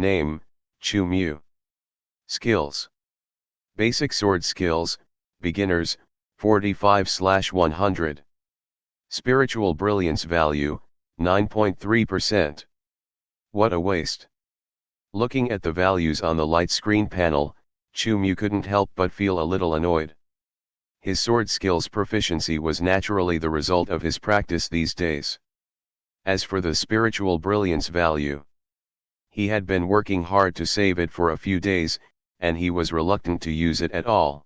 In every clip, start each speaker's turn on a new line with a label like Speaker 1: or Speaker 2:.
Speaker 1: Name, Chu Mu. Skills. Basic sword skills, beginners, 45/100. Spiritual brilliance value, 9.3%. What a waste. Looking at the values on the light screen panel, Chu Mu couldn't help but feel a little annoyed. His sword skills proficiency was naturally the result of his practice these days. As for the spiritual brilliance value, he had been working hard to save it for a few days, and he was reluctant to use it at all.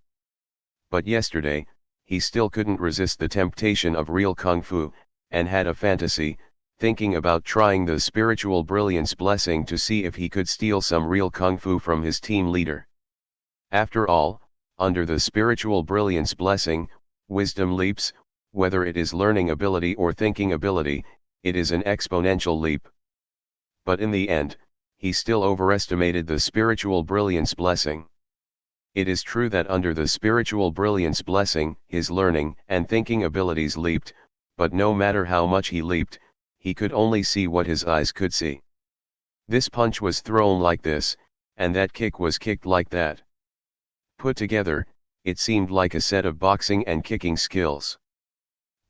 Speaker 1: But yesterday, he still couldn't resist the temptation of real kung fu, and had a fantasy, thinking about trying the spiritual brilliance blessing to see if he could steal some real kung fu from his team leader. After all, under the spiritual brilliance blessing, wisdom leaps, whether it is learning ability or thinking ability, it is an exponential leap. But in the end, he still overestimated the spiritual brilliance blessing. It is true that under the spiritual brilliance blessing, his learning and thinking abilities leaped, but no matter how much he leaped, he could only see what his eyes could see. This punch was thrown like this, and that kick was kicked like that. Put together, it seemed like a set of boxing and kicking skills.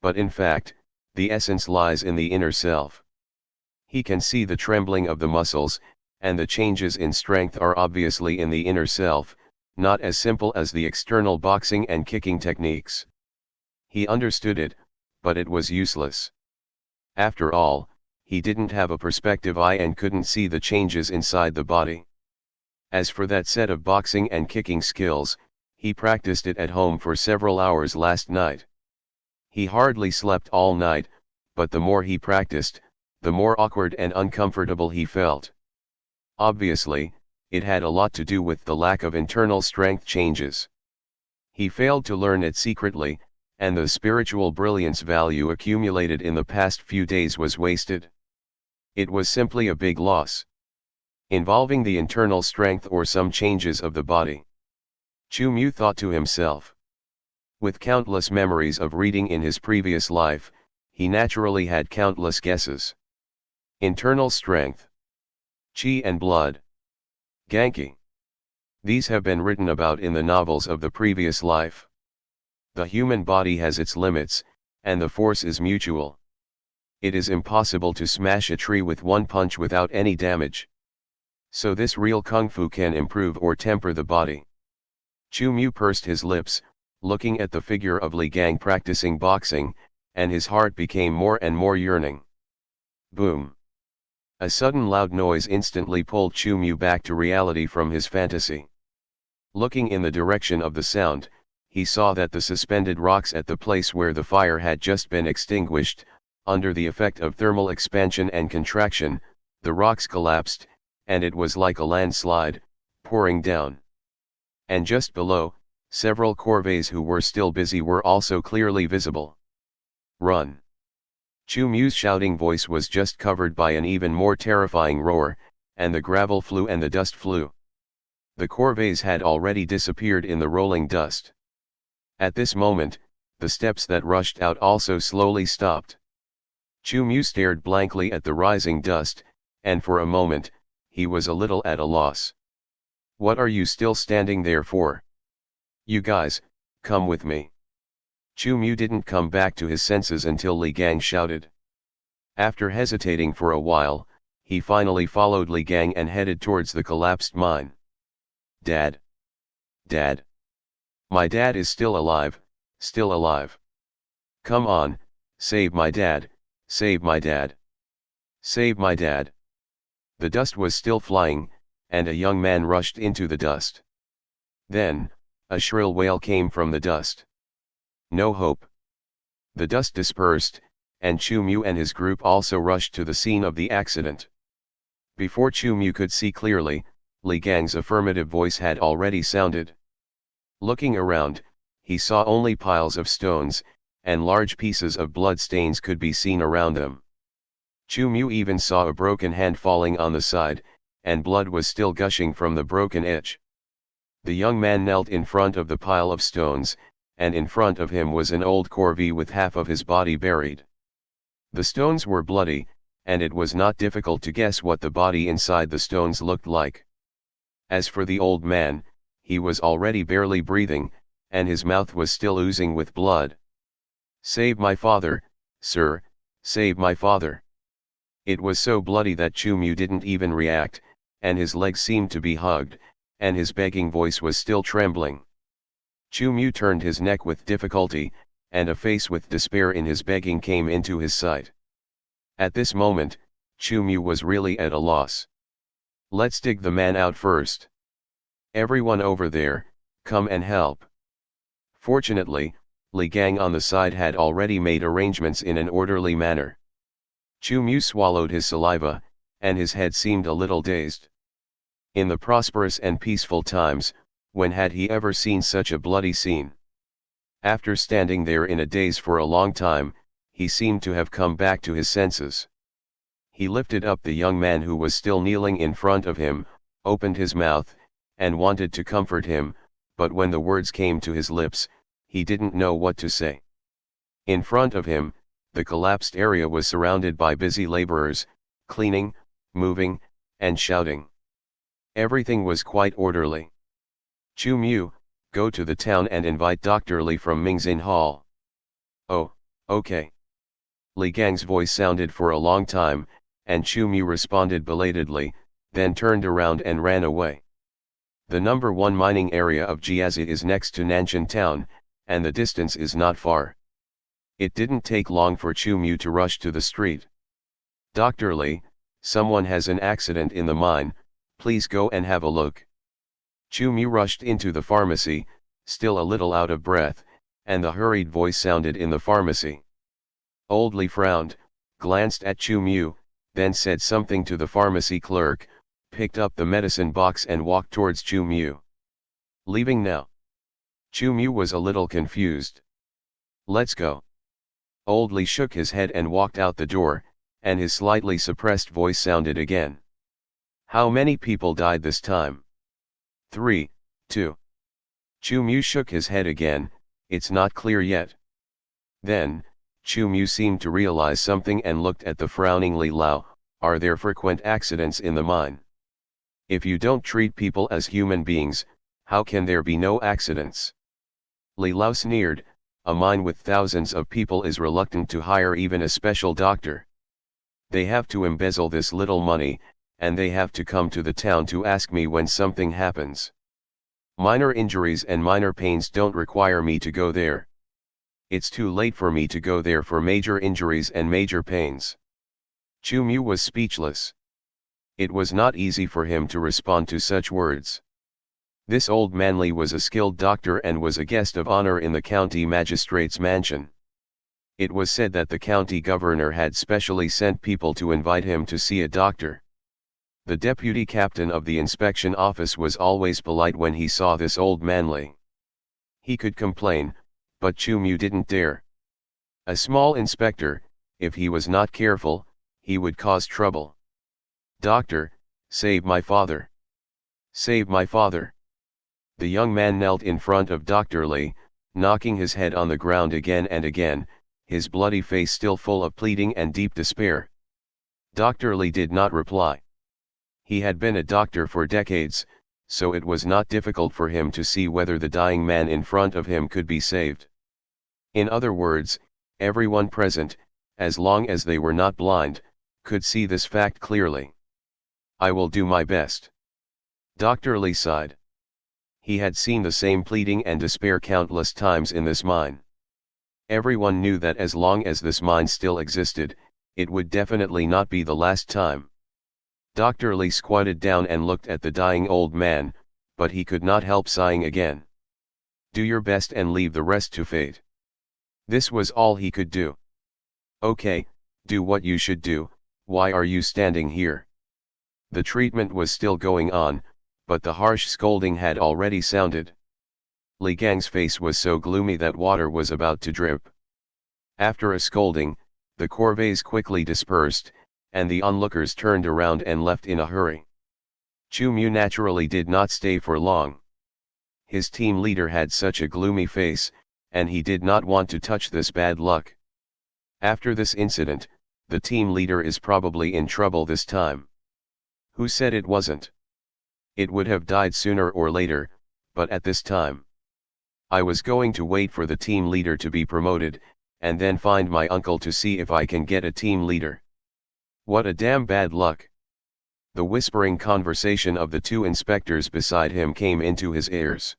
Speaker 1: But in fact, the essence lies in the inner self. He can see the trembling of the muscles, and the changes in strength are obviously in the inner self, not as simple as the external boxing and kicking techniques. He understood it, but it was useless. After all, he didn't have a perspective eye and couldn't see the changes inside the body. As for that set of boxing and kicking skills, he practiced it at home for several hours last night. He hardly slept all night, but the more he practiced, the more awkward and uncomfortable he felt. Obviously, it had a lot to do with the lack of internal strength changes. He failed to learn it secretly, and the spiritual brilliance value accumulated in the past few days was wasted. It was simply a big loss, involving the internal strength or some changes of the body. Chu Mu thought to himself. With countless memories of reading in his previous life, he naturally had countless guesses. Internal strength. Qi and blood. Genki. These have been written about in the novels of the previous life. The human body has its limits, and the force is mutual. It is impossible to smash a tree with one punch without any damage. So this real kung fu can improve or temper the body. Chu Mu pursed his lips, looking at the figure of Li Gang practicing boxing, and his heart became more and more yearning. Boom. A sudden loud noise instantly pulled Chu Mu back to reality from his fantasy. Looking in the direction of the sound, he saw that the suspended rocks at the place where the fire had just been extinguished, under the effect of thermal expansion and contraction, the rocks collapsed, and it was like a landslide, pouring down. And just below, several corvées who were still busy were also clearly visible. Run! Chu Mu's shouting voice was just covered by an even more terrifying roar, and the gravel flew and the dust flew. The corvées had already disappeared in the rolling dust. At this moment, the steps that rushed out also slowly stopped. Chu Mu stared blankly at the rising dust, and for a moment, he was a little at a loss. What are you still standing there for? You guys, come with me. Chu Mu didn't come back to his senses until Li Gang shouted. After hesitating for a while, he finally followed Li Gang and headed towards the collapsed mine. Dad. Dad. My dad is still alive, still alive. Come on, save my dad, save my dad. Save my dad. The dust was still flying, and a young man rushed into the dust. Then, a shrill wail came from the dust. No hope. The dust dispersed, and Chu Mu and his group also rushed to the scene of the accident. Before Chu Mu could see clearly, Li Gang's affirmative voice had already sounded. Looking around, he saw only piles of stones, and large pieces of blood stains could be seen around them. Chu Mu even saw a broken hand falling on the side, and blood was still gushing from the broken edge. The young man knelt in front of the pile of stones, and in front of him was an old corvée with half of his body buried. The stones were bloody, and it was not difficult to guess what the body inside the stones looked like. As for the old man, he was already barely breathing, and his mouth was still oozing with blood. "Save my father, sir, save my father." It was so bloody that Chu-Mu didn't even react, and his legs seemed to be hugged, and his begging voice was still trembling. Chu-Mu turned his neck with difficulty, and a face with despair in his begging came into his sight. At this moment, Chu-Mu was really at a loss. "Let's dig the man out first. Everyone over there, come and help." Fortunately, Li Gang on the side had already made arrangements in an orderly manner. Chu-Mu swallowed his saliva, and his head seemed a little dazed. In the prosperous and peaceful times, when had he ever seen such a bloody scene? After standing there in a daze for a long time, he seemed to have come back to his senses. He lifted up the young man who was still kneeling in front of him, opened his mouth, and wanted to comfort him, but when the words came to his lips, he didn't know what to say. In front of him, the collapsed area was surrounded by busy laborers, cleaning, moving, and shouting. Everything was quite orderly. "Chu-Mu, go to the town and invite Dr. Li from Mingxin Hall." "Oh, okay." Li Gang's voice sounded for a long time, and Chu-Mu responded belatedly, then turned around and ran away. The number 1 mining area of Jiazi is next to Nanshan town, and the distance is not far. It didn't take long for Chu-Mu to rush to the street. "Dr. Li, someone has an accident in the mine, please go and have a look." Chu-Mu rushed into the pharmacy, still a little out of breath, and the hurried voice sounded in the pharmacy. Old Li frowned, glanced at Chu-Mu, then said something to the pharmacy clerk, picked up the medicine box and walked towards Chu-Mu. "Leaving now?" Chu-Mu was a little confused. "Let's go." Old Li shook his head and walked out the door, and his slightly suppressed voice sounded again. "How many people died this time?" 3, 2. Chu-Mu shook his head again, "It's not clear yet." Then, Chu-Mu seemed to realize something and looked at the frowning Li Lao. "Are there frequent accidents in the mine? If you don't treat people as human beings, how can there be no accidents?" Li Lao sneered, "A mine with thousands of people is reluctant to hire even a special doctor. They have to embezzle this little money, and they have to come to the town to ask me when something happens. Minor injuries and minor pains don't require me to go there. It's too late for me to go there for major injuries and major pains." Chu-Mu was speechless. It was not easy for him to respond to such words. This old man Li was a skilled doctor and was a guest of honor in the county magistrate's mansion. It was said that the county governor had specially sent people to invite him to see a doctor. The deputy captain of the inspection office was always polite when he saw this old man Li. He could complain, but Chu-Mu didn't dare. A small inspector, if he was not careful, he would cause trouble. "Doctor, save my father. Save my father." The young man knelt in front of Dr. Li, knocking his head on the ground again and again, his bloody face still full of pleading and deep despair. Dr. Li did not reply. He had been a doctor for decades, so it was not difficult for him to see whether the dying man in front of him could be saved. In other words, everyone present, as long as they were not blind, could see this fact clearly. "I will do my best." Dr. Li sighed. He had seen the same pleading and despair countless times in this mine. Everyone knew that as long as this mine still existed, it would definitely not be the last time. Dr. Li squatted down and looked at the dying old man, but he could not help sighing again. "Do your best and leave the rest to fate." This was all he could do. "Okay, do what you should do, why are you standing here?" The treatment was still going on, but the harsh scolding had already sounded. Li Gang's face was so gloomy that water was about to drip. After a scolding, the corvées quickly dispersed, and the onlookers turned around and left in a hurry. Chu-Mu naturally did not stay for long. His team leader had such a gloomy face, and he did not want to touch this bad luck. After this incident, the team leader is probably in trouble this time. Who said it wasn't? It would have died sooner or later, but at this time. I was going to wait for the team leader to be promoted, and then find my uncle to see if I can get a team leader. What a damn bad luck. The whispering conversation of the two inspectors beside him came into his ears.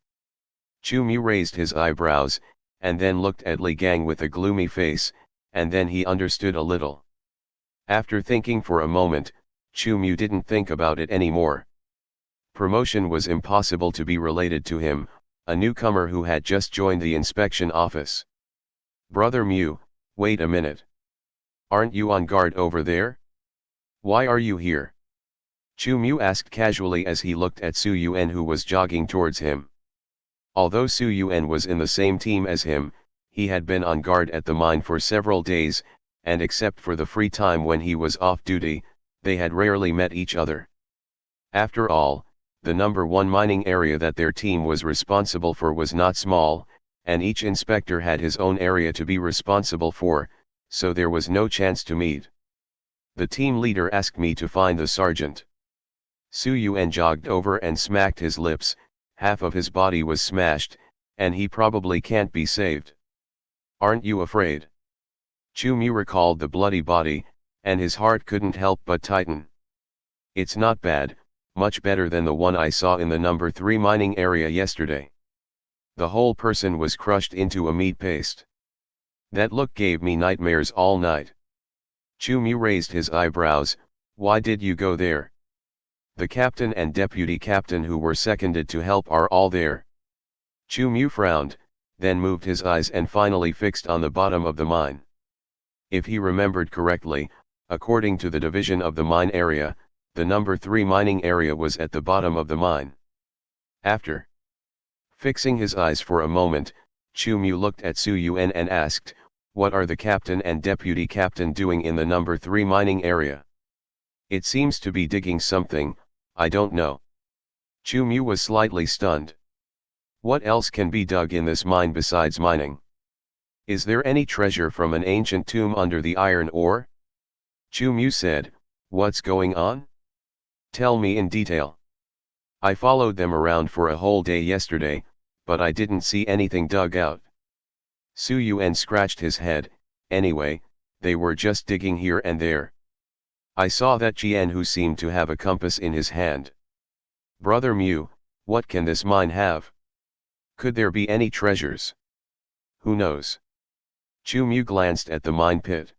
Speaker 1: Chu-mu raised his eyebrows, and then looked at Li Gang with a gloomy face, and then he understood a little. After thinking for a moment, Chu-mu didn't think about it anymore. Promotion was impossible to be related to him, a newcomer who had just joined the inspection office. Brother Mu, wait a minute. Aren't you on guard over there? Why are you here? Chu-mu asked casually as he looked at Su Yuan, who was jogging towards him. Although Su Yuan was in the same team as him, he had been on guard at the mine for several days, and except for the free time when he was off duty, they had rarely met each other. After all, the number 1 mining area that their team was responsible for was not small, and each inspector had his own area to be responsible for, so there was no chance to meet. The team leader asked me to find the sergeant. Su Yuan jogged over and smacked his lips. Half of his body was smashed, and he probably can't be saved. Aren't you afraid? Chu-mu recalled the bloody body, and his heart couldn't help but tighten. It's not bad, much better than the one I saw in the number 3 mining area yesterday. The whole person was crushed into a meat paste. That look gave me nightmares all night. Chu-mu raised his eyebrows. Why did you go there? The captain and deputy captain who were seconded to help are all there. Chu-mu frowned, then moved his eyes and finally fixed on the bottom of the mine. If he remembered correctly, according to the division of the mine area, the number 3 mining area was at the bottom of the mine. After fixing his eyes for a moment, Chu-mu looked at Su Yuan and asked, what are the captain and deputy captain doing in the number 3 mining area? It seems to be digging something, I don't know. Chu-mu was slightly stunned. What else can be dug in this mine besides mining? Is there any treasure from an ancient tomb under the iron ore? Chu-mu said, what's going on? Tell me in detail. I followed them around for a whole day yesterday, but I didn't see anything dug out. Su Yuan scratched his head. Anyway, they were just digging here and there. I saw that Jian who seemed to have a compass in his hand. Brother Mu, what can this mine have? Could there be any treasures? Who knows? Chu-mu glanced at the mine pit.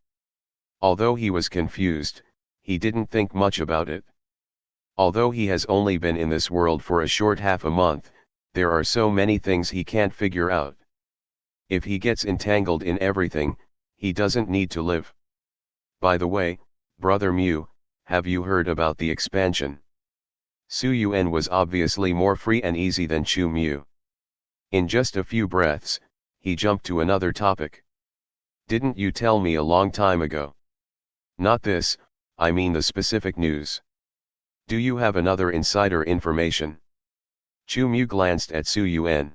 Speaker 1: Although he was confused, he didn't think much about it. Although he has only been in this world for a short half a month, there are so many things he can't figure out. If he gets entangled in everything, he doesn't need to live. By the way, Brother Mu, have you heard about the expansion? Su Yuan was obviously more free and easy than Chu-mu. In just a few breaths, he jumped to another topic. Didn't you tell me a long time ago? Not this, I mean the specific news. Do you have another insider information? Chu-mu glanced at Su Yuan.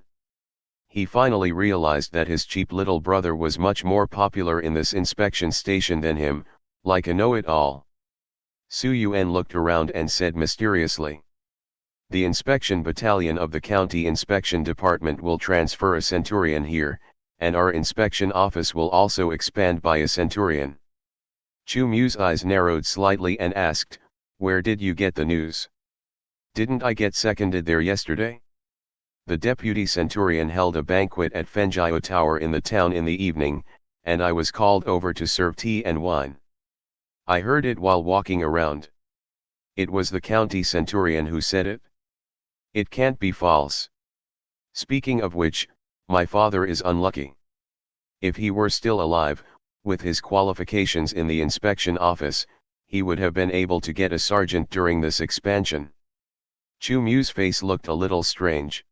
Speaker 1: He finally realized that his cheap little brother was much more popular in this inspection station than him, like a know-it-all. Su Yuan looked around and said mysteriously. The inspection battalion of the county inspection department will transfer a centurion here, and our inspection office will also expand by a centurion. Chu-mu's eyes narrowed slightly and asked, where did you get the news? Didn't I get seconded there yesterday? The deputy centurion held a banquet at Fenjiao Tower in the town in the evening, and I was called over to serve tea and wine. I heard it while walking around. It was the county centurion who said it. It can't be false. Speaking of which, my father is unlucky. If he were still alive, with his qualifications in the inspection office, he would have been able to get a sergeant during this expansion. Chu-mu's face looked a little strange.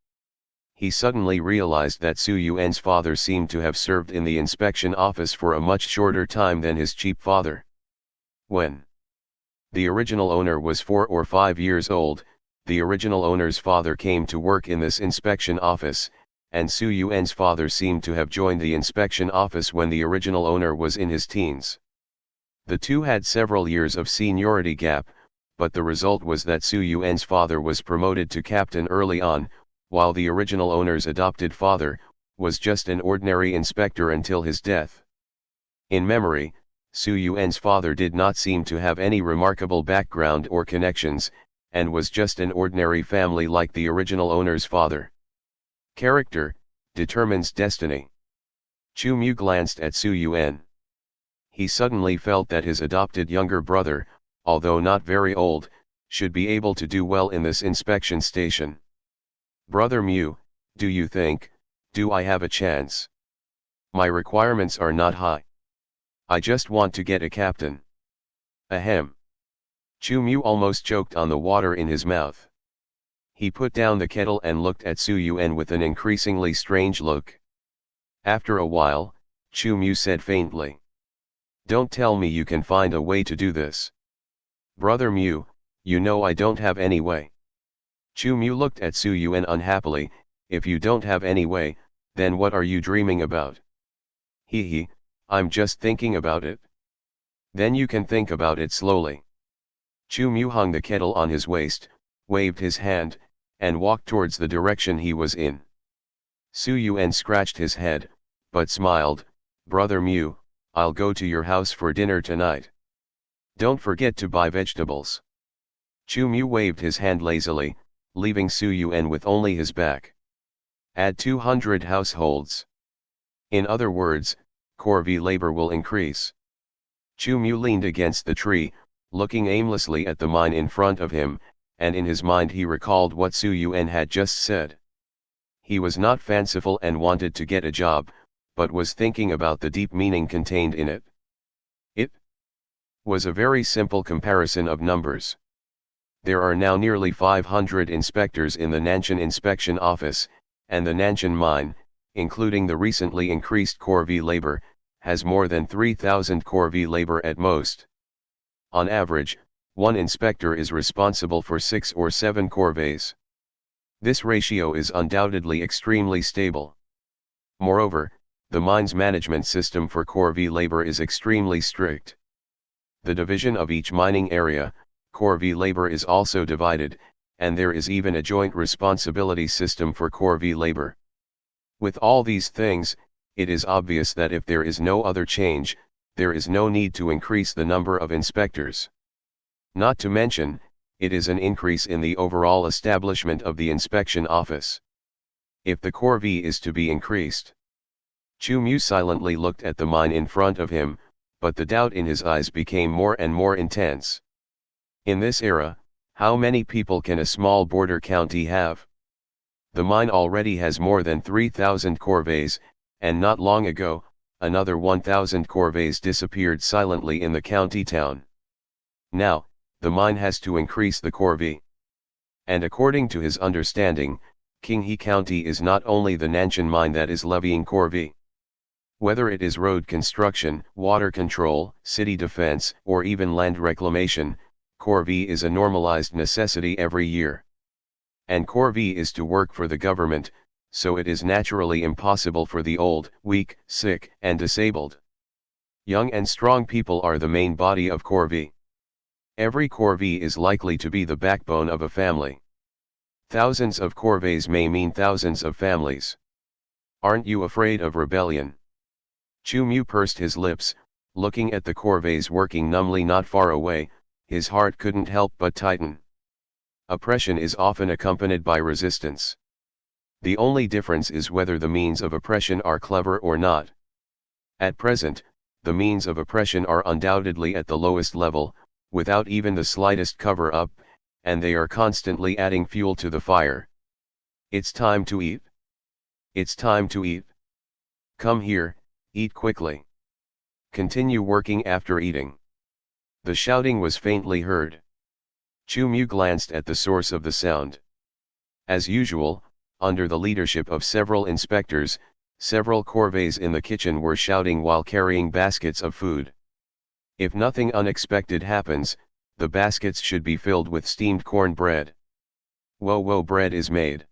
Speaker 1: He suddenly realized that Su Yuan's father seemed to have served in the inspection office for a much shorter time than his cheap father. When the original owner was 4 or 5 years old, the original owner's father came to work in this inspection office, and Su Yuan's father seemed to have joined the inspection office when the original owner was in his teens. The two had several years of seniority gap, but the result was that Su Yuan's father was promoted to captain early on, while the original owner's adopted father was just an ordinary inspector until his death. In memory, Su Yuan's father did not seem to have any remarkable background or connections, and was just an ordinary family like the original owner's father. Character determines destiny. Chu Mu glanced at Su Yuan. He suddenly felt that his adopted younger brother, although not very old, should be able to do well in this inspection station. Brother Mu, do you think, do I have a chance? My requirements are not high. I just want to get a captain. Ahem. Chu Mu almost choked on the water in his mouth. He put down the kettle and looked at Su Yuan with an increasingly strange look. After a while, Chu Mu said faintly, "Don't tell me you can find a way to do this. Brother Mu, you know I don't have any way." Chu Mu looked at Su Yuan unhappily. "If you don't have any way, then what are you dreaming about?" He, I'm just thinking about it." "Then you can think about it slowly." Chu Mu hung the kettle on his waist, waved his hand, and walked towards the direction he was in. Su Yuan scratched his head, but smiled. "Brother Mu, I'll go to your house for dinner tonight. Don't forget to buy vegetables." Chu Mu waved his hand lazily, leaving Su Yuan with only his back. "Add 200 households. In other words, corvée labor will increase." Chu Mu leaned against the tree, looking aimlessly at the mine in front of him, and in his mind he recalled what Su Yuan had just said. He was not fanciful and wanted to get a job, but was thinking about the deep meaning contained in it. It was a very simple comparison of numbers. There are now nearly 500 inspectors in the Nanshan Inspection Office, and the Nanshan mine, including the recently increased corvée labor, has more than 3,000 corvée labor at most. On average, one inspector is responsible for 6 or 7 corvées. This ratio is undoubtedly extremely stable. Moreover, the mine's management system for corvée labor is extremely strict. The division of each mining area, corvée labor, is also divided, and there is even a joint responsibility system for corvée labor. With all these things, it is obvious that if there is no other change, there is no need to increase the number of inspectors. Not to mention, it is an increase in the overall establishment of the inspection office. If the corvée is to be increased. Chu Mu silently looked at the mine in front of him, but the doubt in his eyes became more and more intense. In this era, how many people can a small border county have? The mine already has more than 3,000 corvées, and not long ago, another 1,000 corvées disappeared silently in the county town. Now, the mine has to increase the corvée. And according to his understanding, Qinghe County is not only the Nanshan mine that is levying corvée. Whether it is road construction, water control, city defense, or even land reclamation, corvée is a normalized necessity every year. And corvée is to work for the government, so it is naturally impossible for the old, weak, sick, and disabled. Young and strong people are the main body of corvée. Every corvée is likely to be the backbone of a family. Thousands of corvées may mean thousands of families. Aren't you afraid of rebellion? Chu Mu pursed his lips, looking at the corvées working numbly not far away. His heart couldn't help but tighten. Oppression is often accompanied by resistance. The only difference is whether the means of oppression are clever or not. At present, the means of oppression are undoubtedly at the lowest level, without even the slightest cover-up, and they are constantly adding fuel to the fire. It's time to eat. It's time to eat. Come here, eat quickly. Continue working after eating. The shouting was faintly heard. Chu Mu glanced at the source of the sound. As usual, under the leadership of several inspectors, several corvées in the kitchen were shouting while carrying baskets of food. If nothing unexpected happens, the baskets should be filled with steamed corn bread. Wo bread is made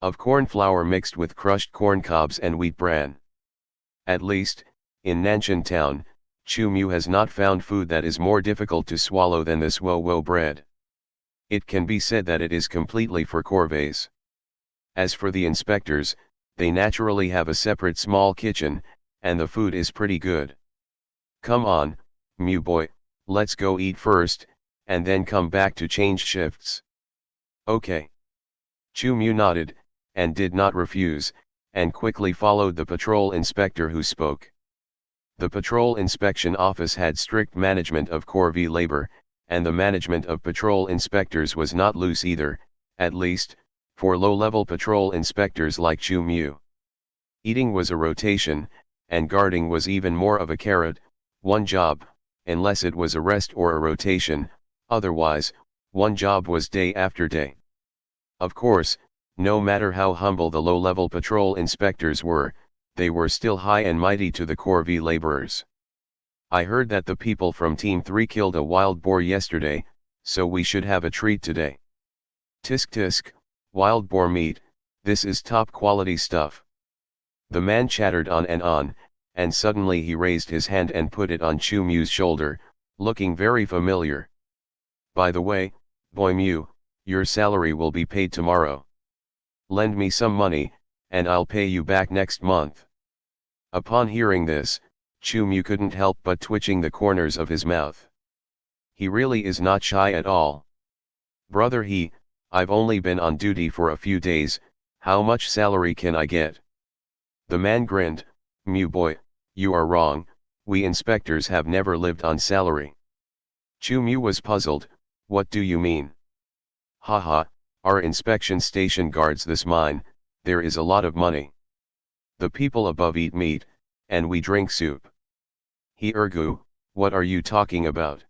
Speaker 1: of corn flour mixed with crushed corn cobs and wheat bran. At least, in Nanshan town, Chu Mu has not found food that is more difficult to swallow than this wo bread. It can be said that it is completely for corvées. As for the inspectors, they naturally have a separate small kitchen, and the food is pretty good. Come on, Mu boy, let's go eat first, and then come back to change shifts. Okay. Chu Mu nodded, and did not refuse, and quickly followed the patrol inspector who spoke. The patrol inspection office had strict management of corvée labor, and the management of patrol inspectors was not loose either, at least, for low-level patrol inspectors like Chu Mu. Eating was a rotation, and guarding was even more of a carrot, one job, unless it was a rest or a rotation, otherwise, one job was day after day. Of course, no matter how humble the low-level patrol inspectors were, they were still high and mighty to the corvée laborers. I heard that the people from Team 3 killed a wild boar yesterday, so we should have a treat today. Tisk tisk, wild boar meat, this is top quality stuff. The man chattered on, and suddenly he raised his hand and put it on Chu Mu's shoulder, looking very familiar. By the way, boy Mu, your salary will be paid tomorrow. Lend me some money, and I'll pay you back next month. Upon hearing this, Chu Mu couldn't help but twitching the corners of his mouth. He really is not shy at all. Brother I've only been on duty for a few days, how much salary can I get? The man grinned, Mu boy, you are wrong, we inspectors have never lived on salary. Chu Mu was puzzled, what do you mean? Haha, our inspection station guards this mine, there is a lot of money. The people above eat meat, and we drink soup. Ergu, what are you talking about?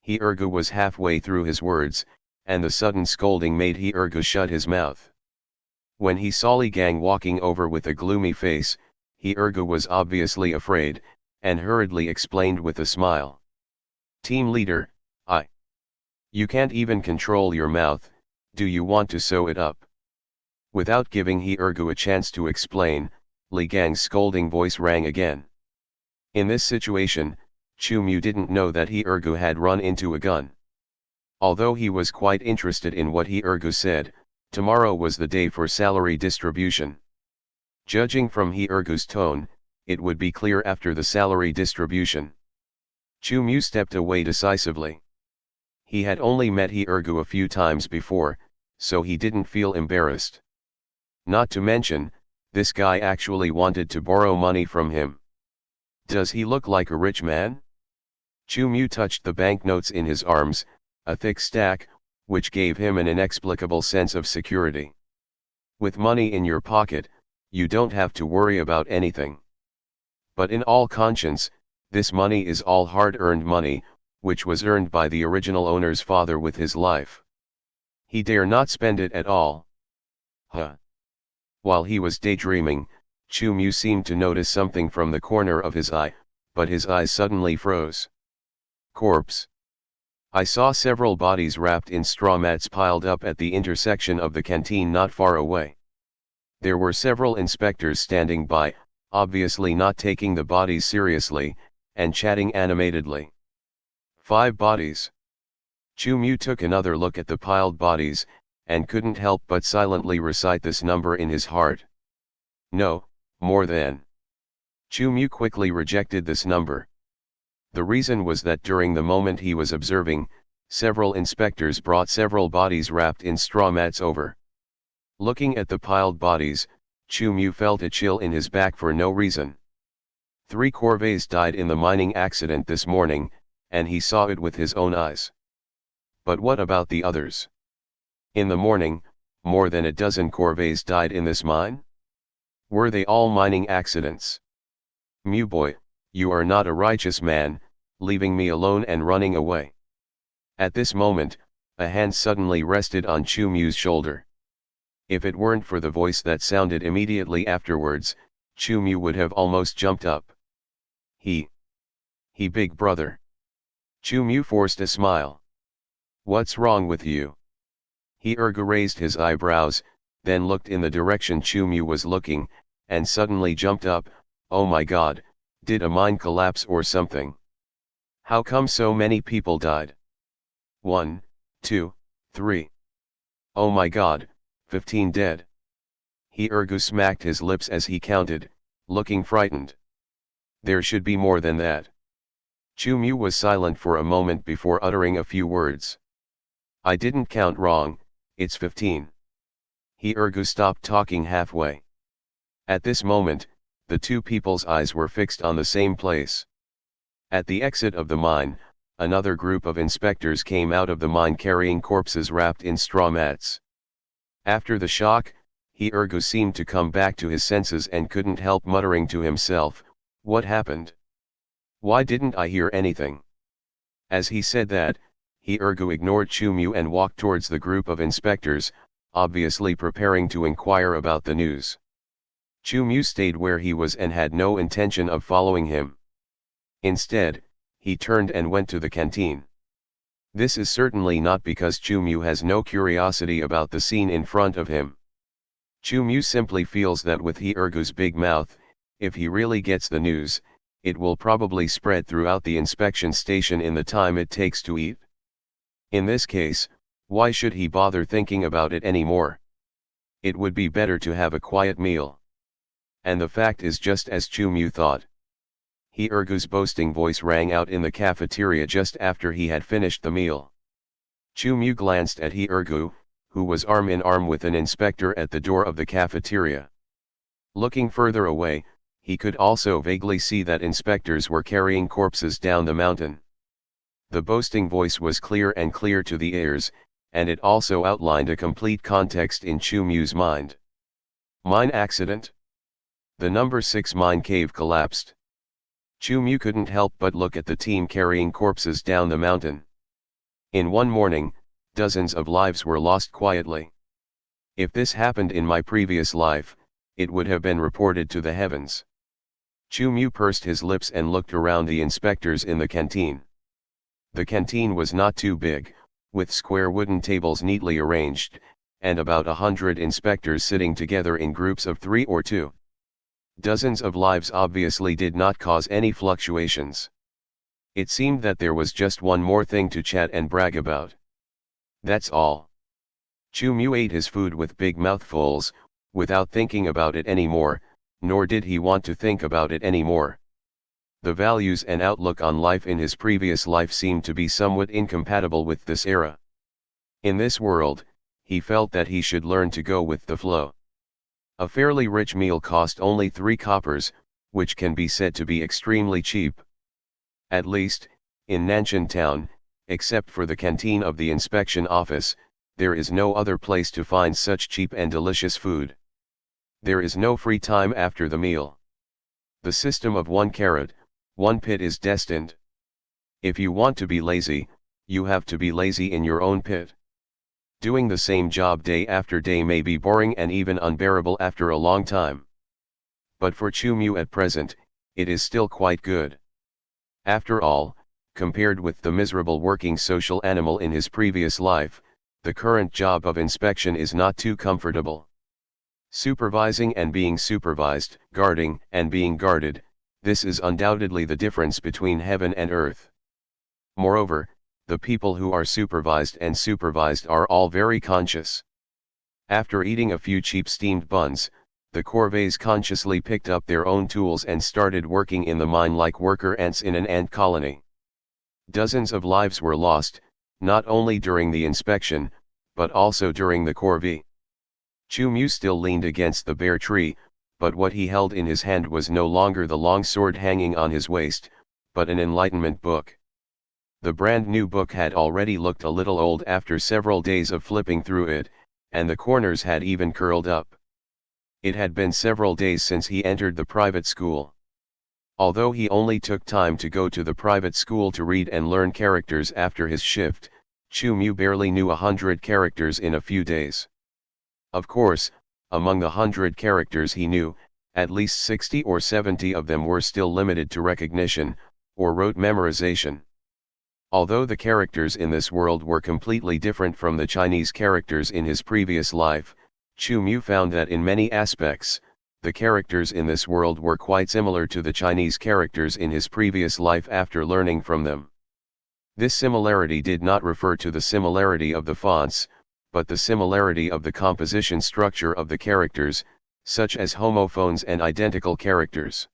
Speaker 1: Ergu was halfway through his words, and the sudden scolding made Ergu shut his mouth. When he saw Li Gang walking over with a gloomy face, Ergu was obviously afraid, and hurriedly explained with a smile. Team leader, You can't even control your mouth, do you want to sew it up? Without giving Ergu a chance to explain, Li Gang's scolding voice rang again. In this situation, Chu Mu didn't know that Ergu had run into a gun. Although he was quite interested in what Ergu said, tomorrow was the day for salary distribution. Judging from Ergu's tone, it would be clear after the salary distribution. Chu Mu stepped away decisively. He had only met Ergu a few times before, so he didn't feel embarrassed. Not to mention, this guy actually wanted to borrow money from him. Does he look like a rich man? Chu Mu touched the banknotes in his arms, a thick stack, which gave him an inexplicable sense of security. With money in your pocket, you don't have to worry about anything. But in all conscience, this money is all hard-earned money, which was earned by the original owner's father with his life. He dare not spend it at all. While he was daydreaming, Chu Mu seemed to notice something from the corner of his eye, but his eyes suddenly froze. Corpse. I saw several bodies wrapped in straw mats piled up at the intersection of the canteen not far away. There were several inspectors standing by, obviously not taking the bodies seriously, and chatting animatedly. 5 bodies. Chu Mu took another look at the piled bodies, and couldn't help but silently recite this number in his heart. No, more than. Chu Mu quickly rejected this number. The reason was that during the moment he was observing, several inspectors brought several bodies wrapped in straw mats over. Looking at the piled bodies, Chu Mu felt a chill in his back for no reason. 3 corvées died in the mining accident this morning, and he saw it with his own eyes. But what about the others? In the morning, more than a dozen corvées died in this mine? Were they all mining accidents? Mu boy, you are not a righteous man, leaving me alone and running away. At this moment, a hand suddenly rested on Chu Mu's shoulder. If it weren't for the voice that sounded immediately afterwards, Chu Mu would have almost jumped up. He big brother. Chu Mu forced a smile. What's wrong with you? Ergu raised his eyebrows, then looked in the direction Chu Mu was looking, and suddenly jumped up, oh my god, Did a mine collapse or something? How come so many people died? 1, 2, 3. Oh my god, 15 dead. He smacked his lips as he counted, looking frightened. There should be more than that. Chu-Mu was silent for a moment before uttering a few words. I didn't count wrong, it's 15. He stopped talking halfway. At this moment, the two people's eyes were fixed on the same place. At the exit of the mine, another group of inspectors came out of the mine carrying corpses wrapped in straw mats. After the shock, he seemed to come back to his senses and couldn't help muttering to himself, what happened? Why didn't I hear anything? As he said that, he ignored Chu-Mu and walked towards the group of inspectors, obviously preparing to inquire about the news. Chu-Mu stayed where he was and had no intention of following him. Instead, he turned and went to the canteen. This is certainly not because Chu-Mu has no curiosity about the scene in front of him. Chu-Mu simply feels that with He-Ergu's big mouth, if he really gets the news, it will probably spread throughout the inspection station in the time it takes to eat. In this case, why should he bother thinking about it anymore? It would be better to have a quiet meal. And the fact is just as Chu-Mu thought. He-Ergu's boasting voice rang out in the cafeteria just after he had finished the meal. Chu-Mu glanced at He-Ergu, who was arm in arm with an inspector at the door of the cafeteria. Looking further away, he could also vaguely see that inspectors were carrying corpses down the mountain. The boasting voice was clear to the ears, and it also outlined a complete context in Chu-Mu's mind. Mine accident? The number 6 mine cave collapsed. Chu-Mu couldn't help but look at the team carrying corpses down the mountain. In one morning, dozens of lives were lost quietly. If this happened in my previous life, it would have been reported to the heavens. Chu-Mu pursed his lips and looked around the inspectors in the canteen. The canteen was not too big, with square wooden tables neatly arranged, and about 100 inspectors sitting together in groups of 3 or 2. Dozens of lives obviously did not cause any fluctuations. It seemed that there was just one more thing to chat and brag about. That's all. Chu-Mu ate his food with big mouthfuls, without thinking about it anymore, nor did he want to think about it anymore. The values and outlook on life in his previous life seemed to be somewhat incompatible with this era. In this world, he felt that he should learn to go with the flow. A fairly rich meal cost only 3 coppers, which can be said to be extremely cheap. At least, in Nanshan town, except for the canteen of the inspection office, there is no other place to find such cheap and delicious food. There is no free time after the meal. The system of 1 carrot, 1 pit is destined. If you want to be lazy, you have to be lazy in your own pit. Doing the same job day after day may be boring and even unbearable after a long time. But for Chu-Mu at present, it is still quite good. After all, compared with the miserable working social animal in his previous life, the current job of inspection is not too comfortable. Supervising and being supervised, guarding and being guarded, this is undoubtedly the difference between heaven and earth. Moreover, the people who are supervised are all very conscious. After eating a few cheap steamed buns, the corvées consciously picked up their own tools and started working in the mine like worker ants in an ant colony. Dozens of lives were lost, not only during the inspection, but also during the corvée. Chu-Mu still leaned against the bare tree, but what he held in his hand was no longer the long sword hanging on his waist, but an enlightenment book. The brand new book had already looked a little old after several days of flipping through it, and the corners had even curled up. It had been several days since he entered the private school. Although he only took time to go to the private school to read and learn characters after his shift, Chu-Mu barely knew 100 characters in a few days. Of course, among the 100 characters he knew, at least 60 or 70 of them were still limited to recognition, or rote memorization. Although the characters in this world were completely different from the Chinese characters in his previous life, Chu-Mu found that in many aspects, the characters in this world were quite similar to the Chinese characters in his previous life after learning from them. This similarity did not refer to the similarity of the fonts, but the similarity of the composition structure of the characters, such as homophones and identical characters.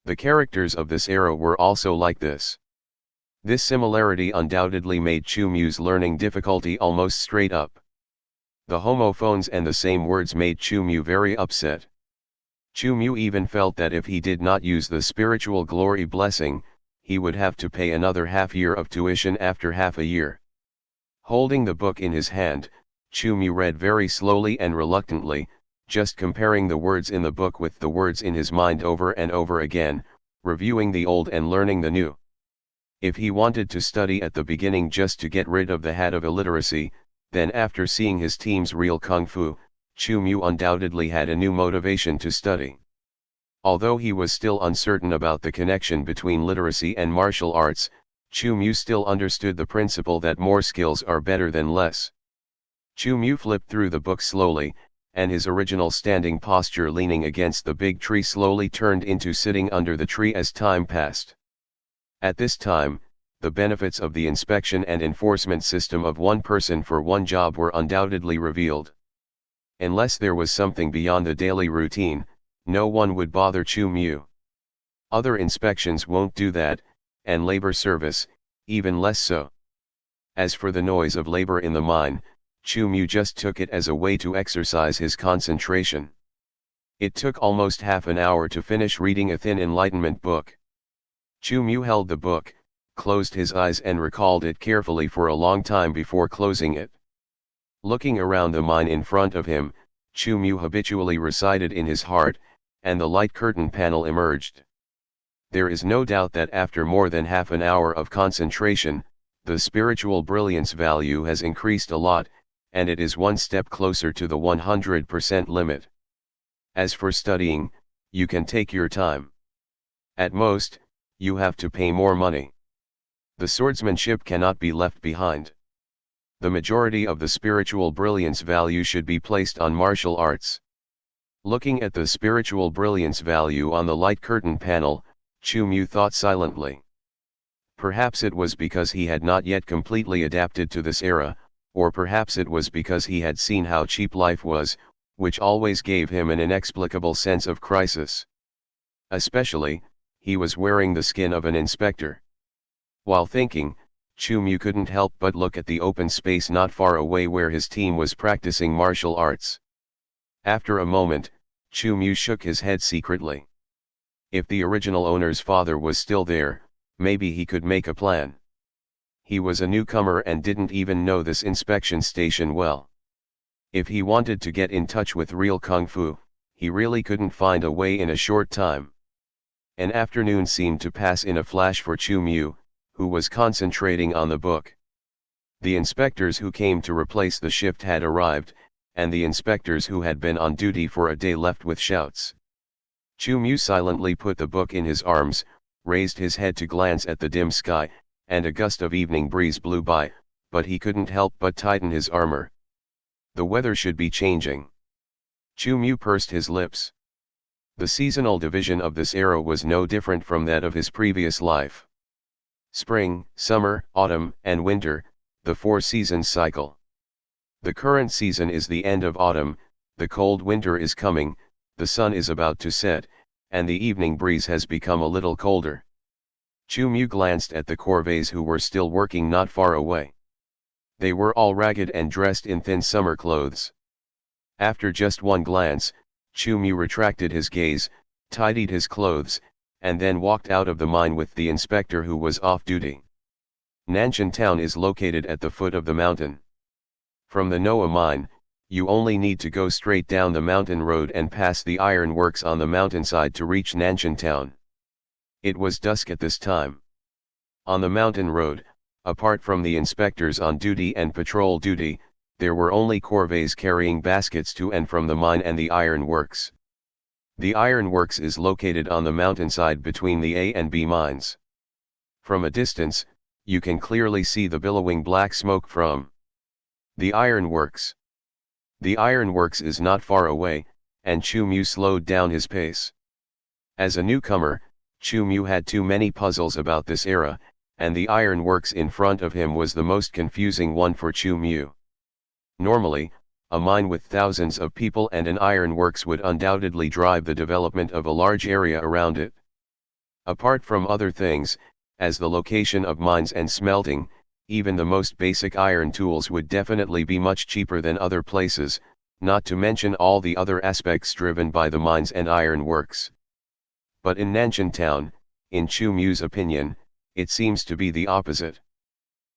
Speaker 1: The characters of this era were also like this. This similarity undoubtedly made Chu Mu's learning difficulty almost straight up. The homophones and the same words made Chu Mu very upset. Chu Mu even felt that if he did not use the spiritual glory blessing, he would have to pay another half year of tuition after half a year. Holding the book in his hand, Chu Mu read very slowly and reluctantly, just comparing the words in the book with the words in his mind over and over again, reviewing the old and learning the new. If he wanted to study at the beginning just to get rid of the hat of illiteracy, then after seeing his team's real kung fu, Chu Mu undoubtedly had a new motivation to study. Although he was still uncertain about the connection between literacy and martial arts, Chu Mu still understood the principle that more skills are better than less. Chu Mu flipped through the book slowly, and his original standing posture leaning against the big tree slowly turned into sitting under the tree as time passed. At this time, the benefits of the inspection and enforcement system of one person for one job were undoubtedly revealed. Unless there was something beyond the daily routine, no one would bother Chu Mu. Other inspections won't do that, and labor service, even less so. As for the noise of labor in the mine, Chu Mu just took it as a way to exercise his concentration. It took almost half an hour to finish reading a thin enlightenment book. Chu Mu held the book, closed his eyes and recalled it carefully for a long time before closing it. Looking around the mine in front of him, Chu Mu habitually recited in his heart, and the light curtain panel emerged. There is no doubt that after more than half an hour of concentration, the spiritual brilliance value has increased a lot, and it is one step closer to the 100% limit. As for studying, you can take your time. At most, you have to pay more money. The swordsmanship cannot be left behind. The majority of the spiritual brilliance value should be placed on martial arts. Looking at the spiritual brilliance value on the light curtain panel, Chu Mu thought silently. Perhaps it was because he had not yet completely adapted to this era, or perhaps it was because he had seen how cheap life was, which always gave him an inexplicable sense of crisis. Especially, he was wearing the skin of an inspector. While thinking, Chu Mu couldn't help but look at the open space not far away where his team was practicing martial arts. After a moment, Chu Mu shook his head secretly. If the original owner's father was still there, maybe he could make a plan. He was a newcomer and didn't even know this inspection station well. If he wanted to get in touch with real kung fu, he really couldn't find a way in a short time. An afternoon seemed to pass in a flash for Chu Mu, who was concentrating on the book. The inspectors who came to replace the shift had arrived, and the inspectors who had been on duty for a day left with shouts. Chu Mu silently put the book in his arms, raised his head to glance at the dim sky, and a gust of evening breeze blew by, but he couldn't help but tighten his armor. The weather should be changing. Chu Mu pursed his lips. The seasonal division of this era was no different from that of his previous life. Spring, summer, autumn, and winter, the 4 seasons cycle. The current season is the end of autumn, the cold winter is coming, the sun is about to set, and the evening breeze has become a little colder. Chu Mu glanced at the corvées who were still working not far away. They were all ragged and dressed in thin summer clothes. After just one glance, Chu Mu retracted his gaze, tidied his clothes, and then walked out of the mine with the inspector who was off duty. Nanshan town is located at the foot of the mountain. From the Noah mine, you only need to go straight down the mountain road and pass the iron works on the mountainside to reach Nanshan town. It was dusk at this time. On the mountain road, apart from the inspectors on duty and patrol duty, there were only corvées carrying baskets to and from the mine and the iron works. The iron works is located on the mountainside between the A and B mines. From a distance, you can clearly see the billowing black smoke from the iron works. The iron works is not far away, and Chu Mu slowed down his pace. As a newcomer, Chu Mu had too many puzzles about this era, and the ironworks in front of him was the most confusing one for Chu Mu. Normally, a mine with thousands of people and an ironworks would undoubtedly drive the development of a large area around it. Apart from other things, as the location of mines and smelting, even the most basic iron tools would definitely be much cheaper than other places, not to mention all the other aspects driven by the mines and ironworks. But in Nanshan town, in Chu Mu's opinion, it seems to be the opposite.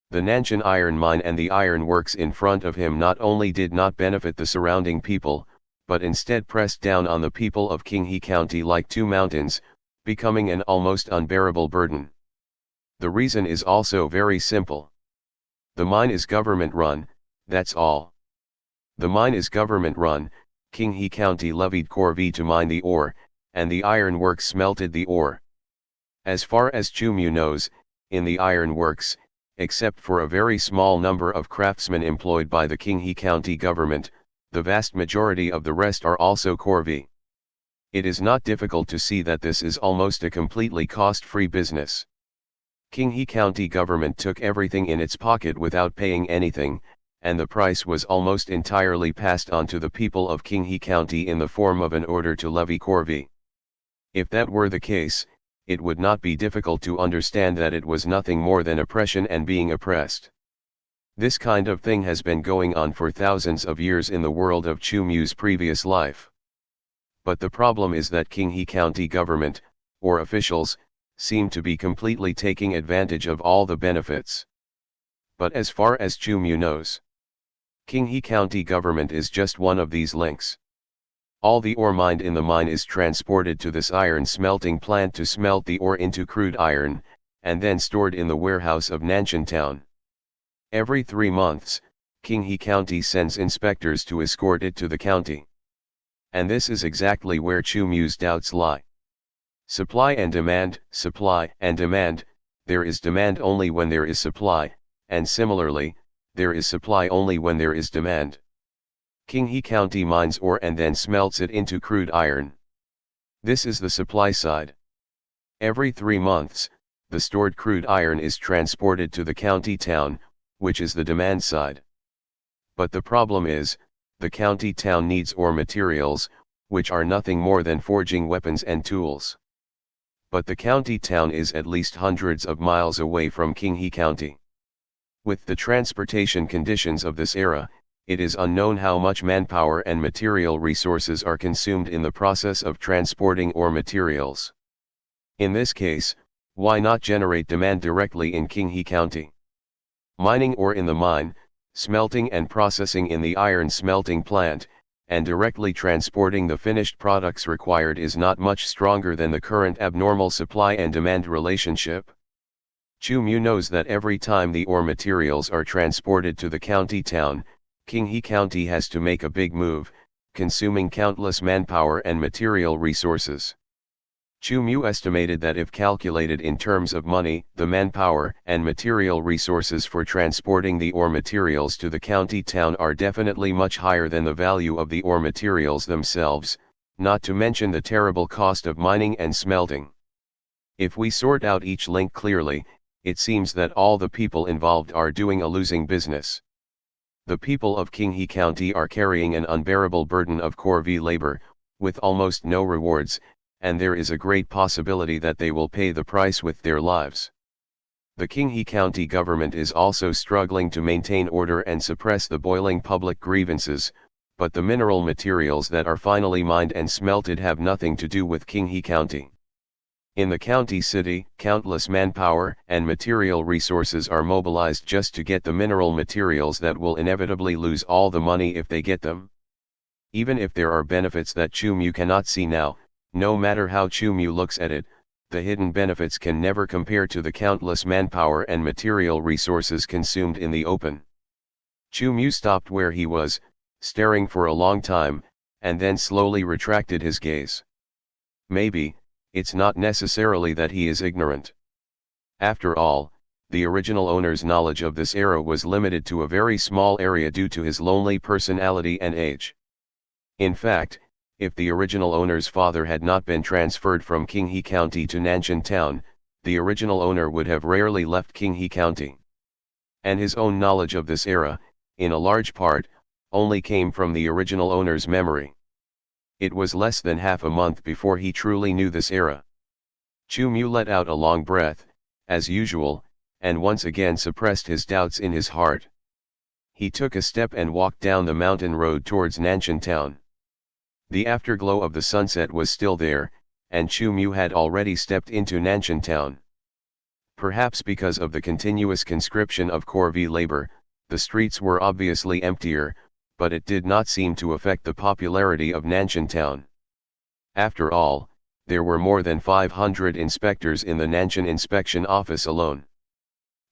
Speaker 1: The Nanshan iron mine and the ironworks in front of him not only did not benefit the surrounding people, but instead pressed down on the people of Qinghe County like two mountains, becoming an almost unbearable burden. The reason is also very simple. The mine is government-run, that's all. The mine is government-run, Qinghe County levied corvée to mine the ore, and the ironworks smelted the ore. As far as Chu Mu knows, in the ironworks, except for a very small number of craftsmen employed by the Qinghe County government, the vast majority of the rest are also corvée. It is not difficult to see that this is almost a completely cost-free business. Qinghe County government took everything in its pocket without paying anything, and the price was almost entirely passed on to the people of Qinghe County in the form of an order to levy corvée. If that were the case, it would not be difficult to understand that it was nothing more than oppression and being oppressed. This kind of thing has been going on for thousands of years in the world of Chu Mu's previous life. But the problem is that Qinghe County government, or officials, seem to be completely taking advantage of all the benefits. But as far as Chu Mu knows, Qinghe County government is just one of these links. All the ore mined in the mine is transported to this iron smelting plant to smelt the ore into crude iron, and then stored in the warehouse of Nanshan town. Every 3 months, Qinghe County sends inspectors to escort it to the county. And this is exactly where Chu Mu's doubts lie. Supply and demand, there is demand only when there is supply, and similarly, there is supply only when there is demand. Qinghe County mines ore and then smelts it into crude iron. This is the supply side. Every 3 months, the stored crude iron is transported to the county town, which is the demand side. But the problem is, the county town needs ore materials, which are nothing more than forging weapons and tools. But the county town is at least hundreds of miles away from Qinghe County. With the transportation conditions of this era, it is unknown how much manpower and material resources are consumed in the process of transporting ore materials. In this case, why not generate demand directly in Qinghe County? Mining ore in the mine, smelting and processing in the iron smelting plant, and directly transporting the finished products required is not much stronger than the current abnormal supply and demand relationship. Chu Mu knows that every time the ore materials are transported to the county town, Qinghe County has to make a big move, consuming countless manpower and material resources. Chu Mu estimated that if calculated in terms of money, the manpower and material resources for transporting the ore materials to the county town are definitely much higher than the value of the ore materials themselves, not to mention the terrible cost of mining and smelting. If we sort out each link clearly, it seems that all the people involved are doing a losing business. The people of Qinghe County are carrying an unbearable burden of corvée labor, with almost no rewards, and there is a great possibility that they will pay the price with their lives. The Qinghe County government is also struggling to maintain order and suppress the boiling public grievances, but the mineral materials that are finally mined and smelted have nothing to do with Qinghe County. In the county city, countless manpower and material resources are mobilized just to get the mineral materials that will inevitably lose all the money if they get them. Even if there are benefits that Chu Mu cannot see now, no matter how Chu Mu looks at it, the hidden benefits can never compare to the countless manpower and material resources consumed in the open. Chu Mu stopped where he was, staring for a long time, and then slowly retracted his gaze. Maybe, it's not necessarily that he is ignorant. After all, the original owner's knowledge of this era was limited to a very small area due to his lonely personality and age. In fact, if the original owner's father had not been transferred from Qinghe County to Nanshan Town, the original owner would have rarely left Qinghe County. And his own knowledge of this era, in a large part, only came from the original owner's memory. It was less than half a month before he truly knew this era. Chu Mu let out a long breath, as usual, and once again suppressed his doubts in his heart. He took a step and walked down the mountain road towards Nanshan Town. The afterglow of the sunset was still there, and Chu Mu had already stepped into Nanshan Town. Perhaps because of the continuous conscription of corvée labor, the streets were obviously emptier, but it did not seem to affect the popularity of Nanshan Town. After all, there were more than 500 inspectors in the Nanshan inspection office alone.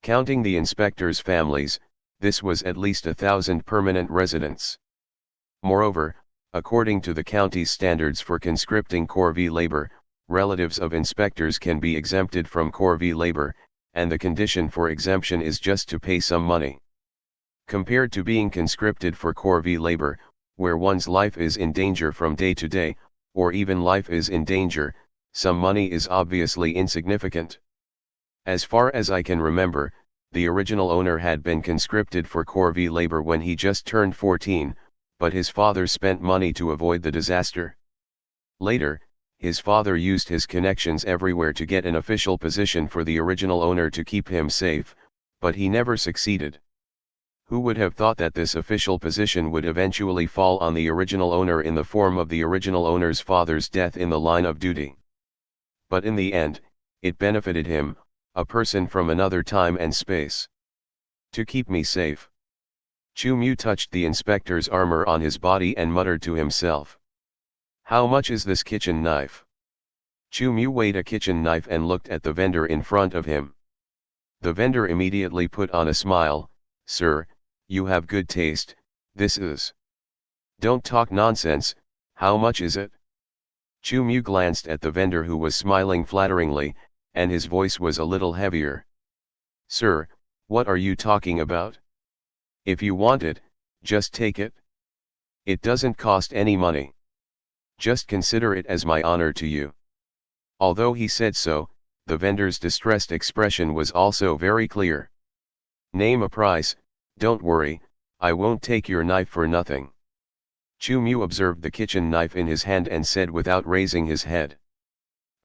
Speaker 1: Counting the inspectors' families, this was at least 1,000 permanent residents. Moreover, according to the county's standards for conscripting corvée labor, relatives of inspectors can be exempted from corvée labor, and the condition for exemption is just to pay some money. Compared to being conscripted for corvée labor, where one's life is in danger from day to day, or even life is in danger, some money is obviously insignificant. As far as I can remember, the original owner had been conscripted for corvée labor when he just turned 14, but his father spent money to avoid the disaster. Later, his father used his connections everywhere to get an official position for the original owner to keep him safe, but he never succeeded. Who would have thought that this official position would eventually fall on the original owner in the form of the original owner's father's death in the line of duty? But in the end, it benefited him, a person from another time and space. To keep me safe. Chu Mu touched the inspector's armor on his body and muttered to himself. How much is this kitchen knife? Chu Mu weighed a kitchen knife and looked at the vendor in front of him. The vendor immediately put on a smile. Sir, you have good taste, this is. Don't talk nonsense, how much is it? Chu Mu glanced at the vendor who was smiling flatteringly, and his voice was a little heavier. Sir, what are you talking about? If you want it, just take it. It doesn't cost any money. Just consider it as my honor to you. Although he said so, the vendor's distressed expression was also very clear. Name a price, don't worry, I won't take your knife for nothing. Chu Mu observed the kitchen knife in his hand and said without raising his head.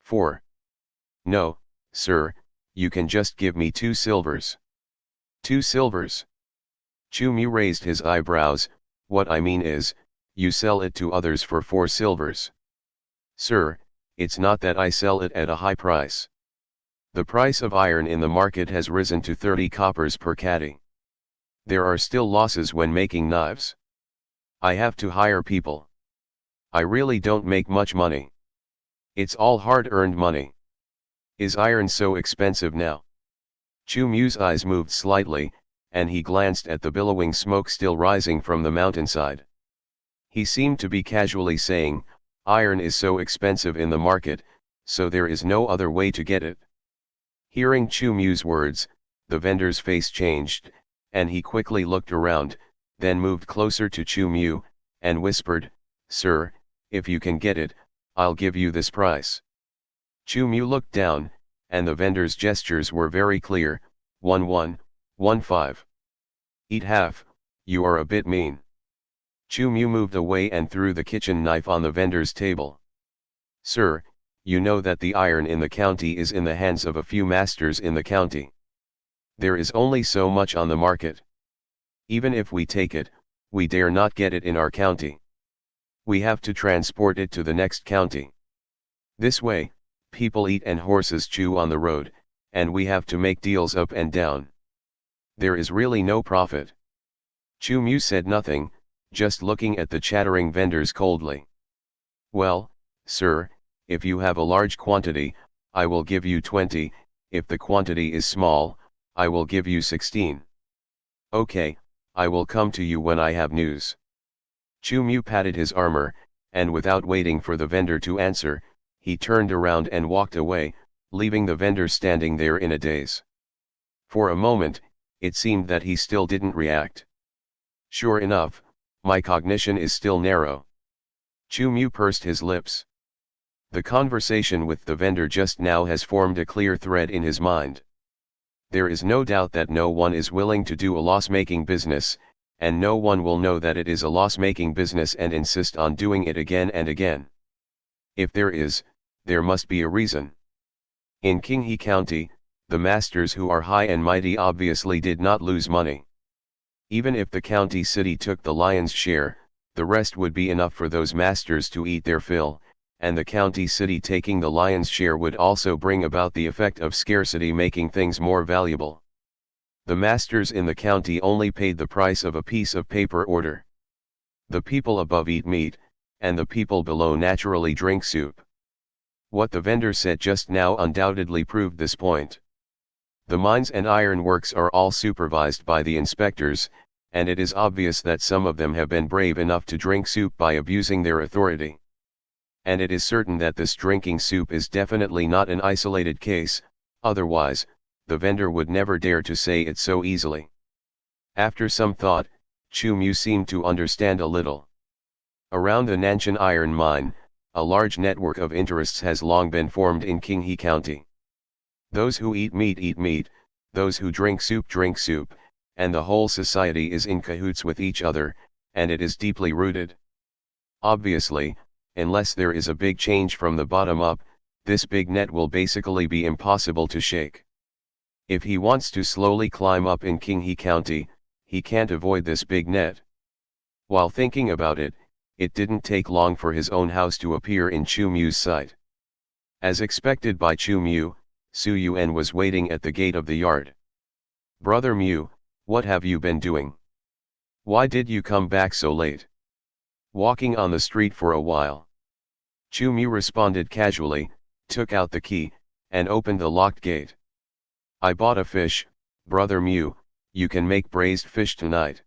Speaker 1: 4. No, sir, you can just give me 2 silvers. 2 silvers? Chu Mu raised his eyebrows. What I mean is, you sell it to others for 4 silvers. Sir, it's not that I sell it at a high price. The price of iron in the market has risen to 30 coppers per caddy. There are still losses when making knives. I have to hire people. I really don't make much money. It's all hard-earned money. Is iron so expensive now? Chu Mu's eyes moved slightly, and he glanced at the billowing smoke still rising from the mountainside. He seemed to be casually saying, iron is so expensive in the market, so there is no other way to get it. Hearing Chu Mu's words, the vendor's face changed, and he quickly looked around, then moved closer to Chu Mu, and whispered, Sir, if you can get it, I'll give you this price. Chu Mu looked down, and the vendor's gestures were very clear, 1115. Eat half, you are a bit mean. Chu Mu moved away and threw the kitchen knife on the vendor's table. Sir, you know that the iron in the county is in the hands of a few masters in the county. There is only so much on the market. Even if we take it, we dare not get it in our county. We have to transport it to the next county. This way, people eat and horses chew on the road, and we have to make deals up and down. There is really no profit. Chu Mu said nothing, just looking at the chattering vendors coldly. Well, sir, if you have a large quantity, I will give you 20, if the quantity is small, I will give you 16. Okay, I will come to you when I have news. Chu Mu patted his armor, and without waiting for the vendor to answer, he turned around and walked away, leaving the vendor standing there in a daze. For a moment, it seemed that he still didn't react. Sure enough, my cognition is still narrow. Chu Mu pursed his lips. The conversation with the vendor just now has formed a clear thread in his mind. There is no doubt that no one is willing to do a loss-making business, and no one will know that it is a loss-making business and insist on doing it again and again. If there is, there must be a reason. In Qinghe County, the masters who are high and mighty obviously did not lose money. Even if the county city took the lion's share, the rest would be enough for those masters to eat their fill, and the county city taking the lion's share would also bring about the effect of scarcity, making things more valuable. The masters in the county only paid the price of a piece of paper order. The people above eat meat, and the people below naturally drink soup. What the vendor said just now undoubtedly proved this point. The mines and ironworks are all supervised by the inspectors, and it is obvious that some of them have been brave enough to drink soup by abusing their authority. And it is certain that this drinking soup is definitely not an isolated case, otherwise, the vendor would never dare to say it so easily. After some thought, Chu Mu seemed to understand a little. Around the Nanshan iron mine, a large network of interests has long been formed in Qinghe County. Those who eat meat, those who drink soup, and the whole society is in cahoots with each other, and it is deeply rooted. Obviously, unless there is a big change from the bottom up, this big net will basically be impossible to shake. If he wants to slowly climb up in Qinghe County, he can't avoid this big net. While thinking about it, it didn't take long for his own house to appear in Chu Mu's sight. As expected by Chu Mu, Su Yuan was waiting at the gate of the yard. "Brother Mu, what have you been doing? Why did you come back so late?" "Walking on the street for a while." Chu Mu responded casually, took out the key, and opened the locked gate. "I bought a fish, Brother Mu, you can make braised fish tonight."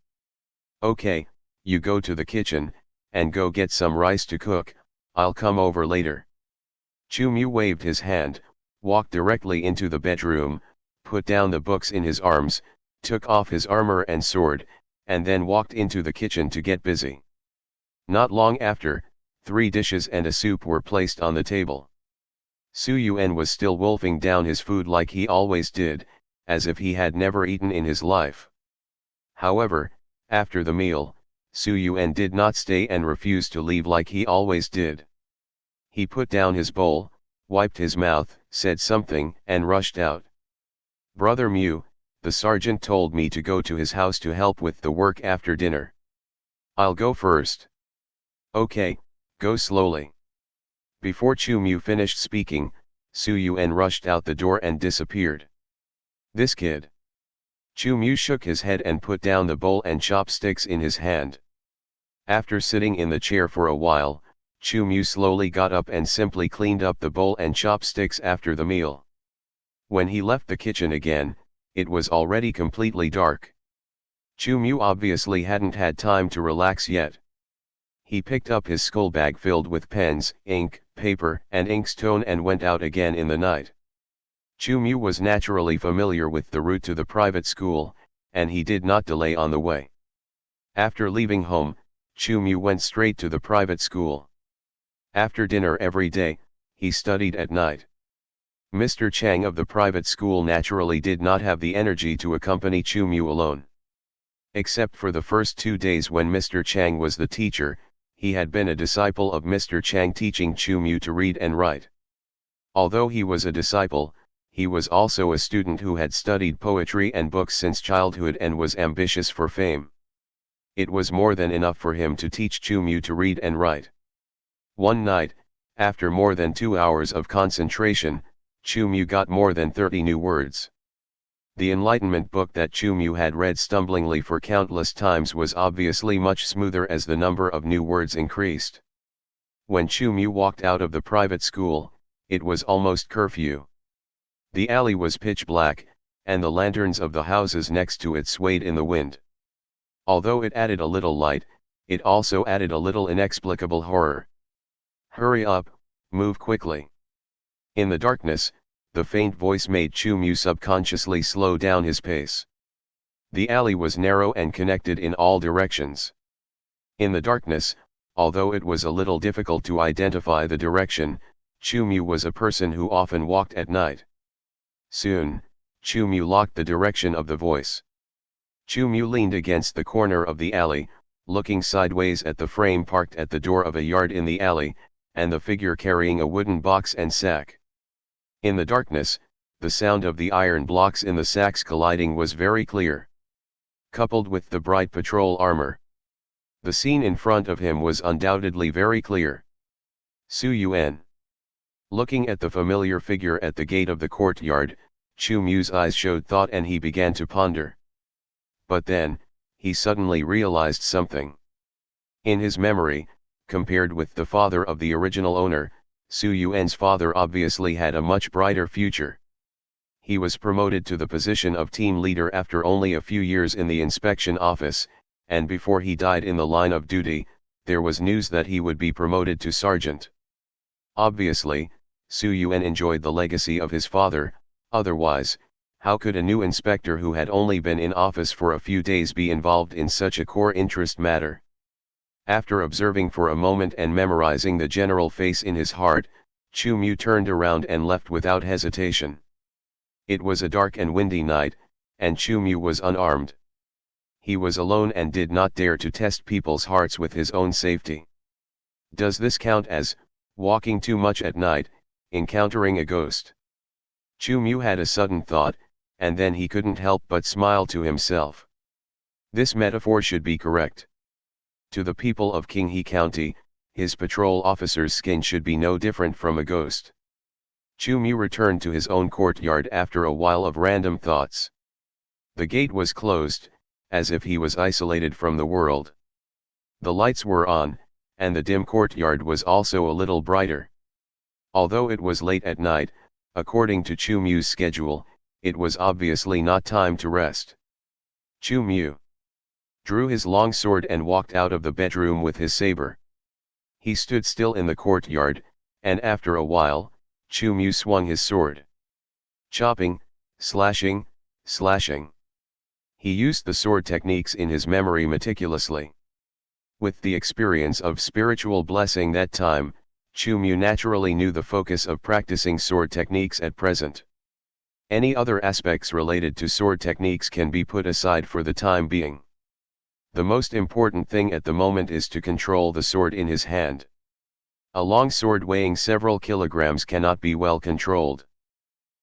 Speaker 1: "Okay, you go to the kitchen, and go get some rice to cook, I'll come over later." Chu Mu waved his hand, walked directly into the bedroom, put down the books in his arms, took off his armor and sword, and then walked into the kitchen to get busy. Not long after, 3 dishes and a soup were placed on the table. Su Yuan was still wolfing down his food like he always did, as if he had never eaten in his life. However, after the meal, Su Yuan did not stay and refused to leave like he always did. He put down his bowl, wiped his mouth, said something, and rushed out. "Brother Mu, the sergeant told me to go to his house to help with the work after dinner. I'll go first." "Okay, go slowly." Before Chu Mu finished speaking, Su Yuan rushed out the door and disappeared. "This kid." Chu Mu shook his head and put down the bowl and chopsticks in his hand. After sitting in the chair for a while, Chu Mu slowly got up and simply cleaned up the bowl and chopsticks after the meal. When he left the kitchen again, it was already completely dark. Chu Mu obviously hadn't had time to relax yet. He picked up his school bag filled with pens, ink, paper, and inkstone and went out again in the night. Chu Mu was naturally familiar with the route to the private school, and he did not delay on the way. After leaving home, Chu Mu went straight to the private school. After dinner every day, he studied at night. Mr. Chang of the private school naturally did not have the energy to accompany Chu Mu alone. Except for the first 2 days when Mr. Chang was the teacher, he had been a disciple of Mr. Chang teaching Chu Mu to read and write. Although he was a disciple, he was also a student who had studied poetry and books since childhood and was ambitious for fame. It was more than enough for him to teach Chu Mu to read and write. One night, after more than 2 hours of concentration, Chu Mu got more than 30 new words. The Enlightenment book that Chu Mu had read stumblingly for countless times was obviously much smoother as the number of new words increased. When Chu Mu walked out of the private school, it was almost curfew. The alley was pitch black, and the lanterns of the houses next to it swayed in the wind. Although it added a little light, it also added a little inexplicable horror. "Hurry up, move quickly." In the darkness, the faint voice made Chu Mu subconsciously slow down his pace. The alley was narrow and connected in all directions. In the darkness, Although it was a little difficult to identify the direction, Chu-mu was a person who often walked at night. Soon, Chu-mu locked the direction of the voice. Chu-mu leaned against the corner of the alley, looking sideways at the frame parked at the door of a yard in the alley, and the figure carrying a wooden box and sack. In the darkness, the sound of the iron blocks in the sacks colliding was very clear. Coupled with the bright patrol armor, the scene in front of him was undoubtedly very clear. Su Yuan. Looking at the familiar figure at the gate of the courtyard, Chu-mu's eyes showed thought and he began to ponder. But then, he suddenly realized something. In his memory, compared with the father of the original owner, Su Yuan's father obviously had a much brighter future. He was promoted to the position of team leader after only a few years in the inspection office, and before he died in the line of duty, there was news that he would be promoted to sergeant. Obviously, Su Yuan enjoyed the legacy of his father, otherwise, how could a new inspector who had only been in office for a few days be involved in such a core interest matter? After observing for a moment and memorizing the general face in his heart, Chu-mu turned around and left without hesitation. It was a dark and windy night, and Chu-mu was unarmed. He was alone and did not dare to test people's hearts with his own safety. Does this count as walking too much at night, encountering a ghost? Chu-mu had a sudden thought, and then he couldn't help but smile to himself. This metaphor should be correct. To the people of Qinghe County, his patrol officer's skin should be no different from a ghost. Chu-mu returned to his own courtyard after a while of random thoughts. The gate was closed, as if he was isolated from the world. The lights were on, and the dim courtyard was also a little brighter. Although it was late at night, according to Chu-mu's schedule, it was obviously not time to rest. Chu-mu drew his long sword and walked out of the bedroom with his saber. He stood still in the courtyard, and after a while, Chu-mu swung his sword. Chopping, slashing, slashing. He used the sword techniques in his memory meticulously. With the experience of spiritual blessing that time, Chu-mu naturally knew the focus of practicing sword techniques at present. Any other aspects related to sword techniques can be put aside for the time being. The most important thing at the moment is to control the sword in his hand. A long sword weighing several kilograms cannot be well controlled.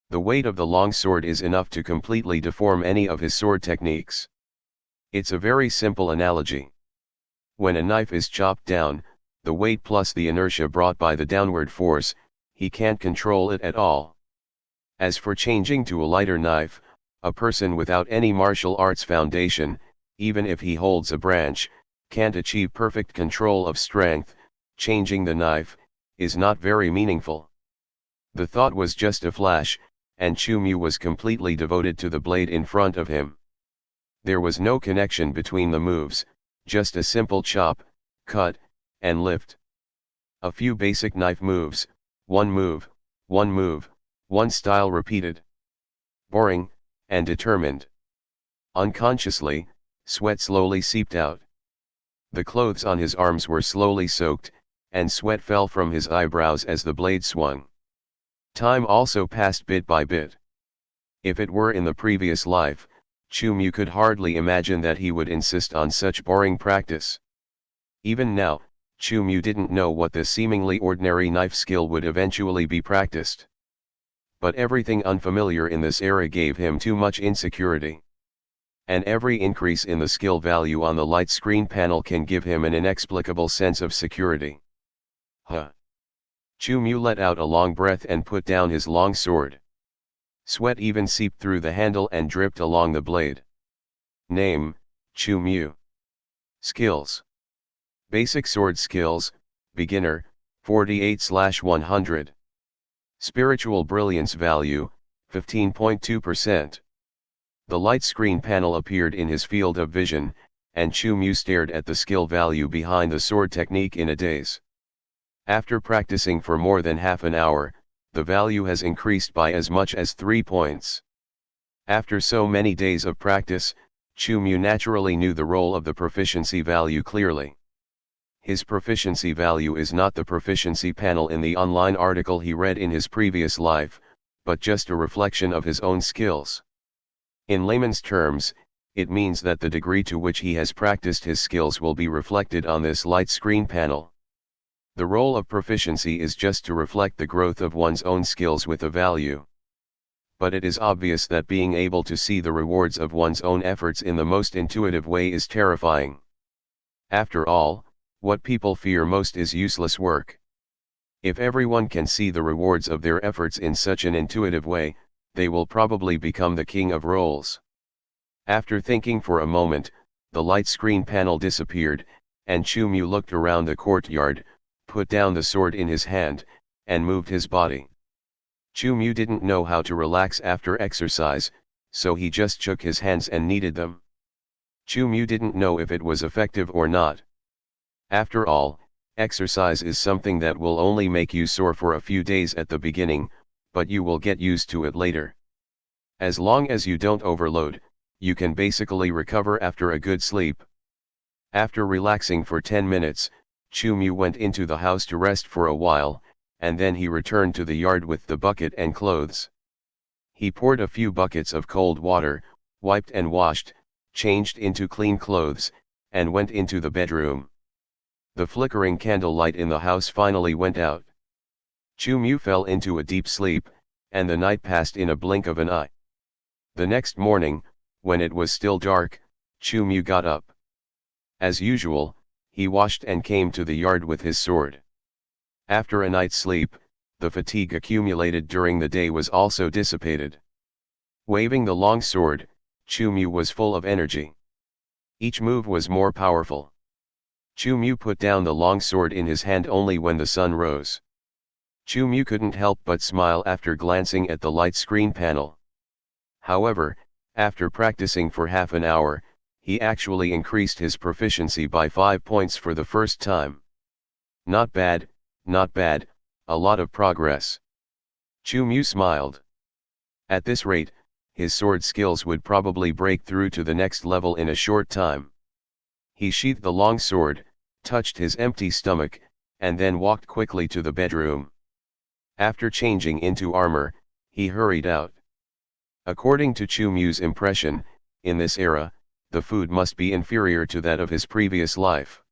Speaker 1: The weight of the long sword is enough to completely deform any of his sword techniques. It's a very simple analogy. When a knife is chopped down, the weight plus the inertia brought by the downward force, he can't control it at all. As for changing to a lighter knife, a person without any martial arts foundation, even if he holds a branch, can't achieve perfect control of strength. Changing the knife is not very meaningful. The thought was just a flash, and Chu-mu was completely devoted to the blade in front of him. There was no connection between the moves, just a simple chop, cut, and lift. A few basic knife moves, one move, one style repeated. Boring, and determined. Unconsciously, sweat slowly seeped out. The clothes on his arms were slowly soaked, and sweat fell from his eyebrows as the blade swung. Time also passed bit by bit. If it were in the previous life, Chu-mu could hardly imagine that he would insist on such boring practice. Even now, Chu-mu didn't know what this seemingly ordinary knife skill would eventually be practiced. But everything unfamiliar in this era gave him too much insecurity. And every increase in the skill value on the light screen panel can give him an inexplicable sense of security. Huh. Chu-mu let out a long breath and put down his long sword. Sweat even seeped through the handle and dripped along the blade. Name, Chu-mu. Skills. Basic sword skills, beginner, 48/100. Spiritual brilliance value, 15.2%. The light screen panel appeared in his field of vision, and Chu-mu stared at the skill value behind the sword technique in a daze. After practicing for more than half an hour, the value has increased by as much as 3 points. After so many days of practice, Chu-mu naturally knew the role of the proficiency value clearly. His proficiency value is not the proficiency panel in the online article he read in his previous life, but just a reflection of his own skills. In layman's terms, it means that the degree to which he has practiced his skills will be reflected on this light screen panel. The role of proficiency is just to reflect the growth of one's own skills with a value. But it is obvious that being able to see the rewards of one's own efforts in the most intuitive way is terrifying. After all, what people fear most is useless work. If everyone can see the rewards of their efforts in such an intuitive way, they will probably become the king of roles. After thinking for a moment, the light screen panel disappeared, and Chu-Mu looked around the courtyard, put down the sword in his hand, and moved his body. Chu-Mu didn't know how to relax after exercise, so he just shook his hands and kneaded them. Chu-Mu didn't know if it was effective or not. After all, exercise is something that will only make you sore for a few days at the beginning, but you will get used to it later. As long as you don't overload, you can basically recover after a good sleep. After relaxing for 10 minutes, Chu-Mu went into the house to rest for a while, and then he returned to the yard with the bucket and clothes. He poured a few buckets of cold water, wiped and washed, changed into clean clothes, and went into the bedroom. The flickering candlelight in the house finally went out. Chu-Mu fell into a deep sleep, and the night passed in a blink of an eye. The next morning, when it was still dark, Chu-Mu got up. As usual, he washed and came to the yard with his sword. After a night's sleep, the fatigue accumulated during the day was also dissipated. Waving the long sword, Chu-Mu was full of energy. Each move was more powerful. Chu-Mu put down the long sword in his hand only when the sun rose. Chu-Mu couldn't help but smile after glancing at the light screen panel. However, after practicing for half an hour, he actually increased his proficiency by 5 points for the first time. Not bad, not bad, a lot of progress. Chu-Mu smiled. At this rate, his sword skills would probably break through to the next level in a short time. He sheathed the long sword, touched his empty stomach, and then walked quickly to the bedroom. After changing into armor, he hurried out. According to Chu-Mu's impression, in this era, the food must be inferior to that of his previous life.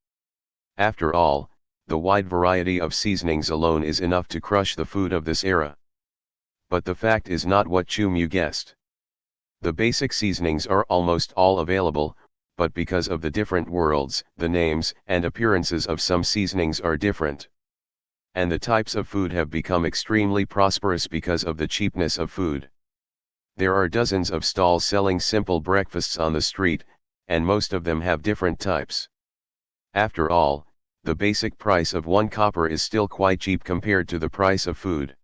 Speaker 1: After all, the wide variety of seasonings alone is enough to crush the food of this era. But the fact is not what Chu-Mu guessed. The basic seasonings are almost all available, but because of the different worlds, the names and appearances of some seasonings are different. And the types of food have become extremely prosperous because of the cheapness of food. There are dozens of stalls selling simple breakfasts on the street, and most of them have different types. After all, the basic price of 1 copper is still quite cheap compared to the price of food.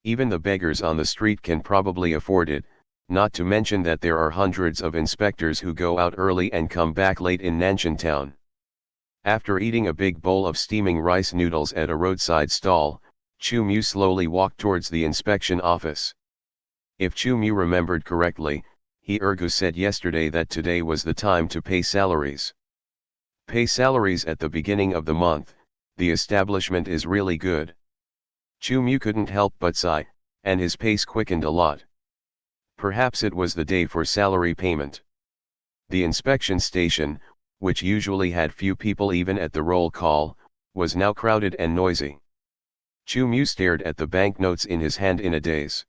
Speaker 1: Even the beggars on the street can probably afford it, not to mention that there are hundreds of inspectors who go out early and come back late in Nanshan town. After eating a big bowl of steaming rice noodles at a roadside stall, Chu-Mu slowly walked towards the inspection office. If Chu-Mu remembered correctly, He-Ergu said yesterday that today was the time to pay salaries. Pay salaries at the beginning of the month, the establishment is really good. Chu-Mu couldn't help but sigh, and his pace quickened a lot. Perhaps it was the day for salary payment. The inspection station, which usually had few people even at the roll call, was now crowded and noisy. Chu-Mu stared at the banknotes in his hand in a daze.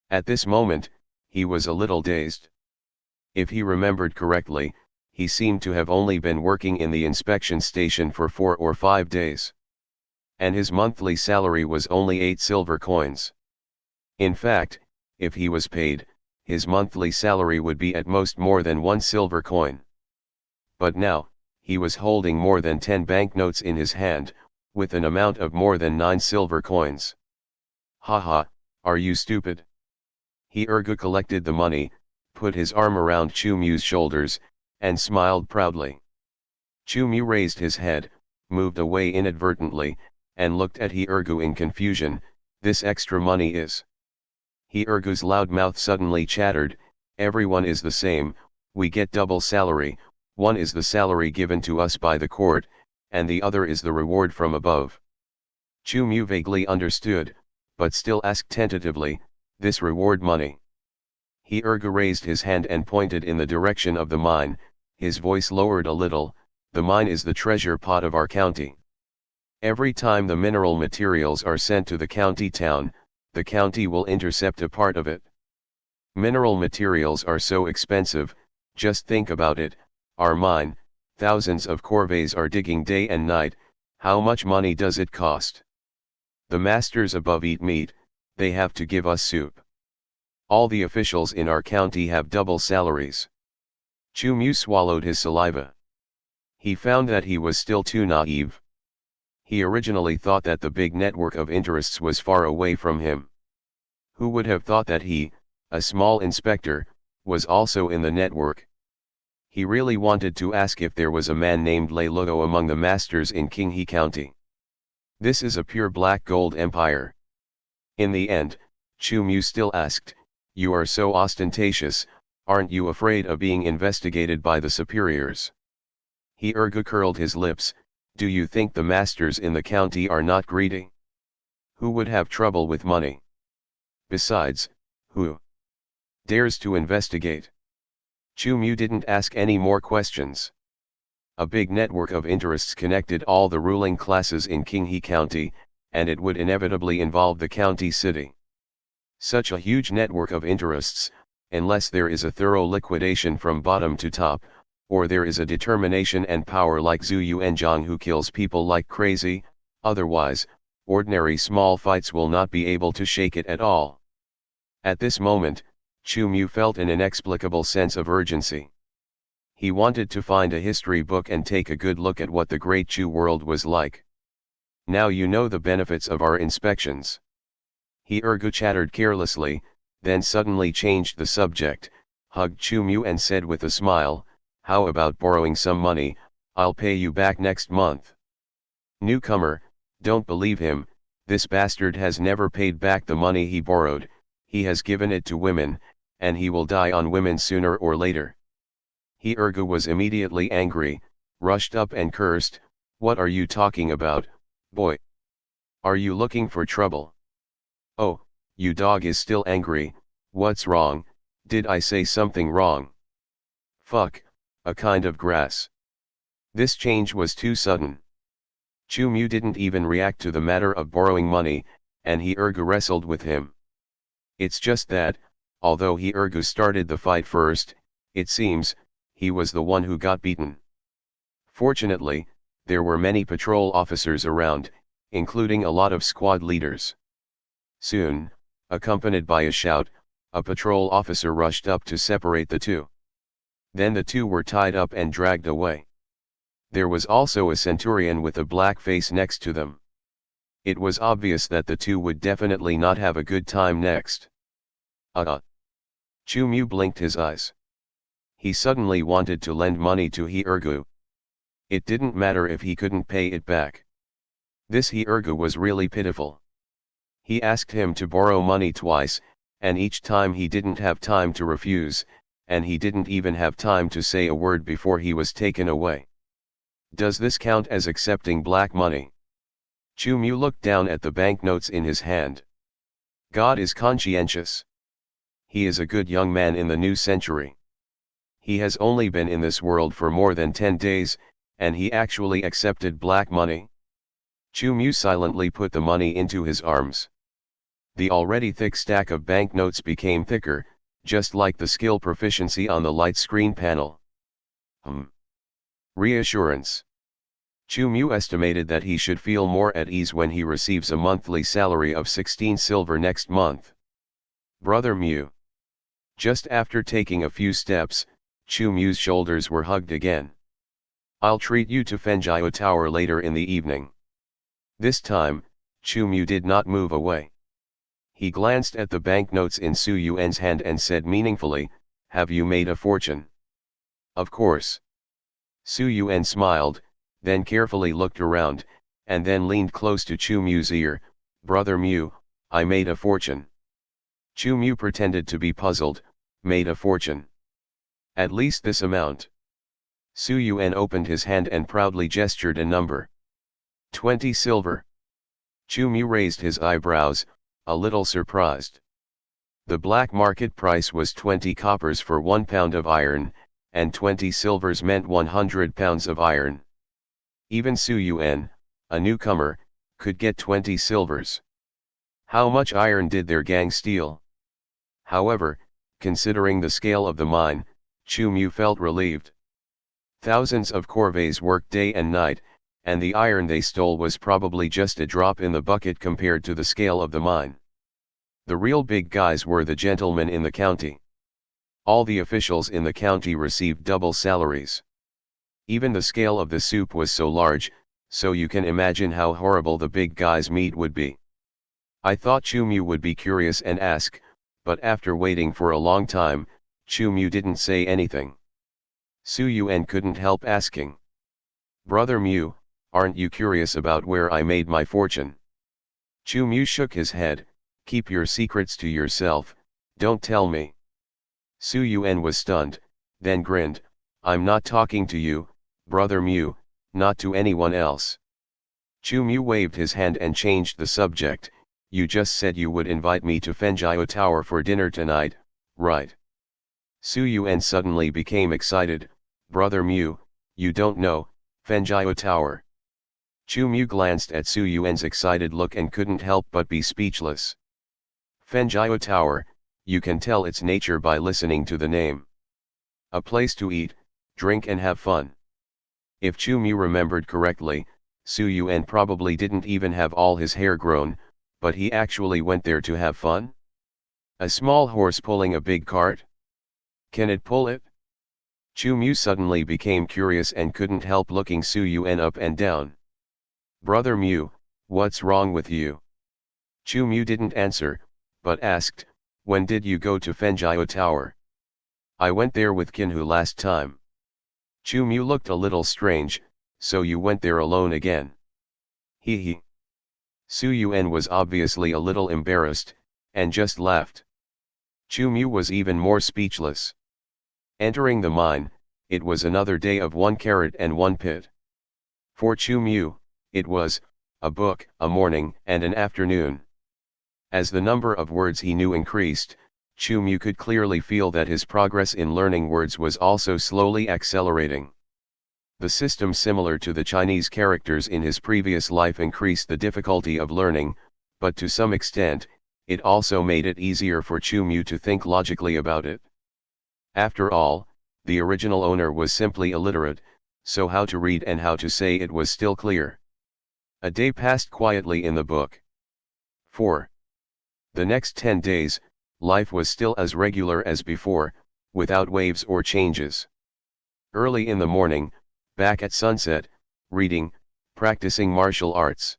Speaker 1: At this moment, he was a little dazed. If he remembered correctly, he seemed to have only been working in the inspection station for 4 or 5 days. And his monthly salary was only 8 silver coins. In fact, if he was paid, his monthly salary would be at most more than 1 silver coin. But now, he was holding more than 10 banknotes in his hand, with an amount of more than 9 silver coins. Haha, are you stupid? He-Ergu collected the money, put his arm around Chu-Mu's shoulders, and smiled proudly. Chu-Mu raised his head, moved away inadvertently, and looked at He-Ergu in confusion. This extra money is... He-Ergu's loud mouth suddenly chattered, everyone is the same, we get double salary, one is the salary given to us by the court, and the other is the reward from above. Chu Mu vaguely understood, but still asked tentatively, this reward money. He raised his hand and pointed in the direction of the mine, his voice lowered a little, the mine is the treasure pot of our county. Every time the mineral materials are sent to the county town, the county will intercept a part of it. Mineral materials are so expensive, just think about it, our mine, thousands of corvees are digging day and night, how much money does it cost? The masters above eat meat, they have to give us soup. All the officials in our county have double salaries. Chu Mu swallowed his saliva. He found that he was still too naive. He originally thought that the big network of interests was far away from him. Who would have thought that he, a small inspector, was also in the network? He really wanted to ask if there was a man named Lei Luo among the masters in Qinghe County. This is a pure black gold empire. In the end, Chu Mu still asked, you are so ostentatious, aren't you afraid of being investigated by the superiors? He curled his lips, do you think the masters in the county are not greedy? Who would have trouble with money? Besides, who dares to investigate? Chu Mu didn't ask any more questions. A big network of interests connected all the ruling classes in Qinghe County, and it would inevitably involve the county city. Such a huge network of interests, unless there is a thorough liquidation from bottom to top, or there is a determination and power like Zhu Yuanzhang who kills people like crazy, otherwise, ordinary small fights will not be able to shake it at all. At this moment, Chu Mu felt an inexplicable sense of urgency. He wanted to find a history book and take a good look at what the Great Chu world was like. Now you know the benefits of our inspections. He chattered carelessly, then suddenly changed the subject, hugged Chu Mu and said with a smile, how about borrowing some money, I'll pay you back next month. Newcomer, don't believe him, this bastard has never paid back the money he borrowed, he has given it to women, and he will die on women sooner or later. He was immediately angry, rushed up and cursed, what are you talking about, boy? Are you looking for trouble? Oh, you dog is still angry, what's wrong, did I say something wrong? Fuck, a kind of grass. This change was too sudden. Chu Mu didn't even react to the matter of borrowing money, and he wrestled with him. It's just that, although he started the fight first, it seems, he was the one who got beaten. Fortunately, there were many patrol officers around, including a lot of squad leaders. Soon, accompanied by a shout, a patrol officer rushed up to separate the two. Then the two were tied up and dragged away. There was also a centurion with a black face next to them. It was obvious that the two would definitely not have a good time next. Chu Mu blinked his eyes. He suddenly wanted to lend money to He. It didn't matter if he couldn't pay it back. This He was really pitiful. He asked him to borrow money twice, and each time he didn't have time to refuse, and he didn't even have time to say a word before he was taken away. Does this count as accepting black money? Chu Mu looked down at the banknotes in his hand. God is conscientious. He is a good young man in the new century. He has only been in this world for more than 10 days, and he actually accepted black money. Chu Mu silently put the money into his arms. The already thick stack of banknotes became thicker, just like the skill proficiency on the light screen panel. Reassurance. Chu Mu estimated that he should feel more at ease when he receives a monthly salary of 16 silver next month. Brother Mu. Just after taking a few steps, Chu Mu's shoulders were hugged again. I'll treat you to Fenjiao Tower later in the evening. This time, Chu Mu did not move away. He glanced at the banknotes in Su Yuan's hand and said meaningfully, have you made a fortune? Of course. Su Yuan smiled, then carefully looked around, and then leaned close to Chu Mu's ear, Brother Mu, I made a fortune. Chu Mu pretended to be puzzled, made a fortune. At least this amount. Su Yuan opened his hand and proudly gestured a number. 20 silver. Chu Mu raised his eyebrows, a little surprised. The black market price was 20 coppers for 1 pound of iron, and 20 silvers meant 100 pounds of iron. Even Su Yuan, a newcomer, could get 20 silvers. How much iron did their gang steal? However, considering the scale of the mine, Chu Mu felt relieved. Thousands of corvées worked day and night, and the iron they stole was probably just a drop in the bucket compared to the scale of the mine. The real big guys were the gentlemen in the county. All the officials in the county received double salaries. Even the scale of the soup was so large, so you can imagine how horrible the big guy's meat would be. I thought Chu Mu would be curious and ask, but after waiting for a long time, Chu Mu didn't say anything. Su Yuan couldn't help asking. Brother Mu, aren't you curious about where I made my fortune? Chu Mu shook his head. Keep your secrets to yourself, don't tell me. Su Yuan was stunned, then grinned. I'm not talking to you, Brother Mu, not to anyone else. Chu Mu waved his hand and changed the subject. You just said you would invite me to Fenjiao Tower for dinner tonight, right? Su Yuan suddenly became excited. Brother Mu, you don't know, Fenjiao Tower. Chu Mu glanced at Su Yuan's excited look and couldn't help but be speechless. Fenjiao Tower, you can tell its nature by listening to the name. A place to eat, drink and have fun. If Chu Mu remembered correctly, Su Yuan probably didn't even have all his hair grown, but he actually went there to have fun? A small horse pulling a big cart? Can it pull it? Chu Mu suddenly became curious and couldn't help looking Su Yuan up and down. Brother Mu, what's wrong with you? Chu Mu didn't answer, but asked, when did you go to Fenjiao Tower? I went there with Kinhu last time. Chu Mu looked a little strange, so you went there alone again? He he. Su Yuan was obviously a little embarrassed, and just laughed. Chu Mu was even more speechless. Entering the mine, it was another day of 1 carat and 1 pit. For Chu Mu, it was a book, a morning and an afternoon. As the number of words he knew increased, Chu Mu could clearly feel that his progress in learning words was also slowly accelerating. The system similar to the Chinese characters in his previous life increased the difficulty of learning, but to some extent, it also made it easier for Chu Mu to think logically about it. After all, the original owner was simply illiterate, so how to read and how to say it was still clear. A day passed quietly in the book. 4. The next 10 days, life was still as regular as before, without waves or changes. Early in the morning, back at sunset, reading, practicing martial arts.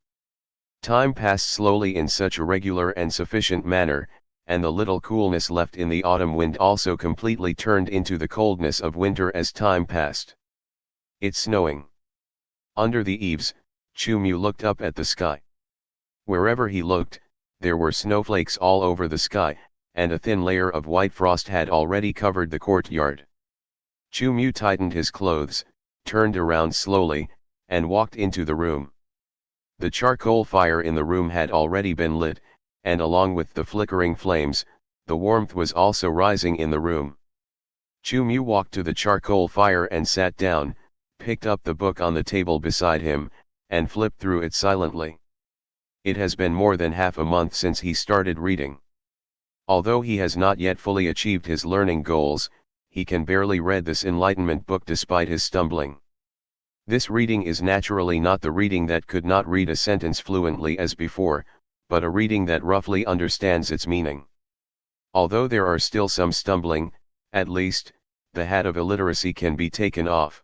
Speaker 1: Time passed slowly in such a regular and sufficient manner, and the little coolness left in the autumn wind also completely turned into the coldness of winter as time passed. It's snowing. Under the eaves, Chu Mu looked up at the sky. Wherever he looked, there were snowflakes all over the sky, and a thin layer of white frost had already covered the courtyard. Chu Mu tightened his clothes, turned around slowly, and walked into the room. The charcoal fire in the room had already been lit, and along with the flickering flames, the warmth was also rising in the room. Chu Mu walked to the charcoal fire and sat down, picked up the book on the table beside him, and flipped through it silently. It has been more than half a month since he started reading. Although he has not yet fully achieved his learning goals, he can barely read this enlightenment book despite his stumbling. This reading is naturally not the reading that could not read a sentence fluently as before, but a reading that roughly understands its meaning. Although there are still some stumbling, at least, the hat of illiteracy can be taken off.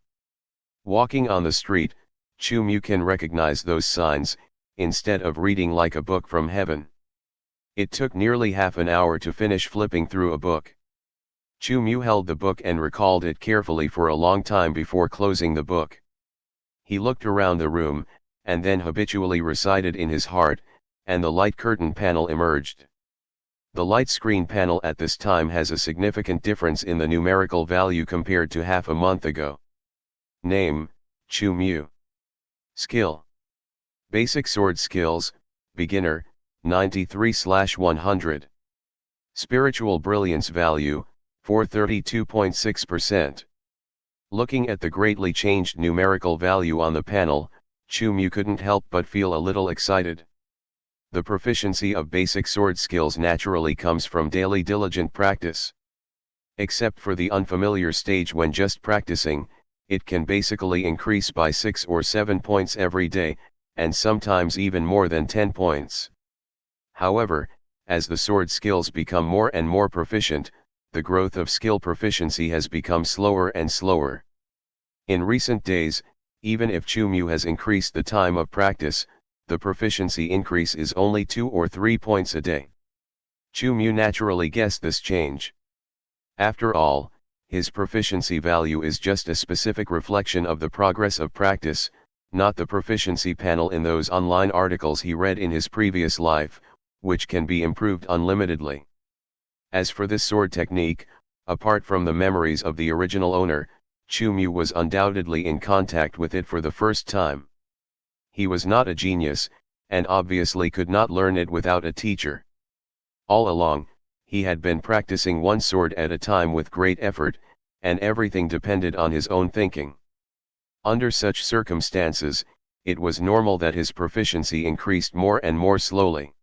Speaker 1: Walking on the street, Chu Mu can recognize those signs, instead of reading like a book from heaven. It took nearly half an hour to finish flipping through a book. Chu Mu held the book and recalled it carefully for a long time before closing the book. He looked around the room, and then habitually recited in his heart, and the light curtain panel emerged. The light screen panel at this time has a significant difference in the numerical value compared to half a month ago. Name, Chu Mu. Skill. Basic sword skills, beginner, 93/100. Spiritual brilliance value, 432.6%. Looking at the greatly changed numerical value on the panel, Chu Mu couldn't help but feel a little excited. The proficiency of basic sword skills naturally comes from daily diligent practice. Except for the unfamiliar stage when just practicing, it can basically increase by 6 or 7 points every day, and sometimes even more than 10 points. However, as the sword skills become more and more proficient, the growth of skill proficiency has become slower and slower. In recent days, even if Chu Mu has increased the time of practice, the proficiency increase is only 2 or 3 points a day. Chu Mu naturally guessed this change. After all, his proficiency value is just a specific reflection of the progress of practice, not the proficiency panel in those online articles he read in his previous life, which can be improved unlimitedly. As for this sword technique, apart from the memories of the original owner, Chu Mu was undoubtedly in contact with it for the first time. He was not a genius, and obviously could not learn it without a teacher. All along, he had been practicing one sword at a time with great effort, and everything depended on his own thinking. Under such circumstances, it was normal that his proficiency increased more and more slowly.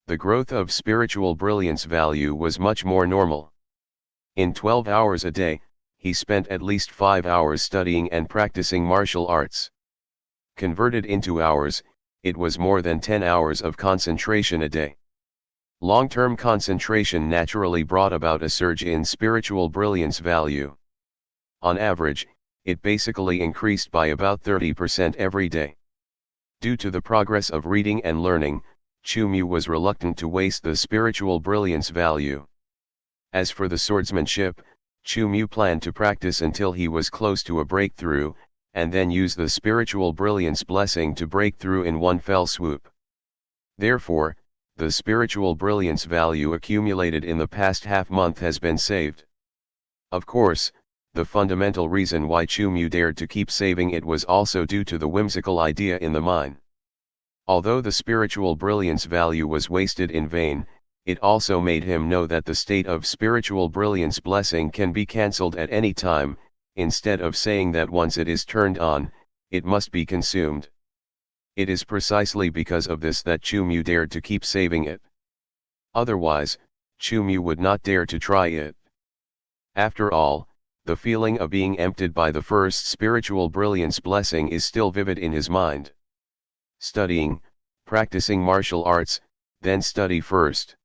Speaker 1: The growth of spiritual brilliance value was much more normal. In 12 hours a day, he spent at least 5 hours studying and practicing martial arts. Converted into hours, it was more than 10 hours of concentration a day. Long-term concentration naturally brought about a surge in spiritual brilliance value. On average, it basically increased by about 30% every day. Due to the progress of reading and learning, Chu Mu was reluctant to waste the spiritual brilliance value. As for the swordsmanship, Chu Mu planned to practice until he was close to a breakthrough, and then use the spiritual brilliance blessing to break through in one fell swoop. Therefore, the spiritual brilliance value accumulated in the past half-month has been saved. Of course, the fundamental reason why Chu Mu dared to keep saving it was also due to the whimsical idea in the mind. Although the spiritual brilliance value was wasted in vain, it also made him know that the state of spiritual brilliance blessing can be cancelled at any time, instead of saying that once it is turned on, it must be consumed. It is precisely because of this that Chu Mu dared to keep saving it. Otherwise, Chu Mu would not dare to try it. After all, the feeling of being emptied by the first spiritual brilliance blessing is still vivid in his mind. Studying, practicing martial arts, then study first.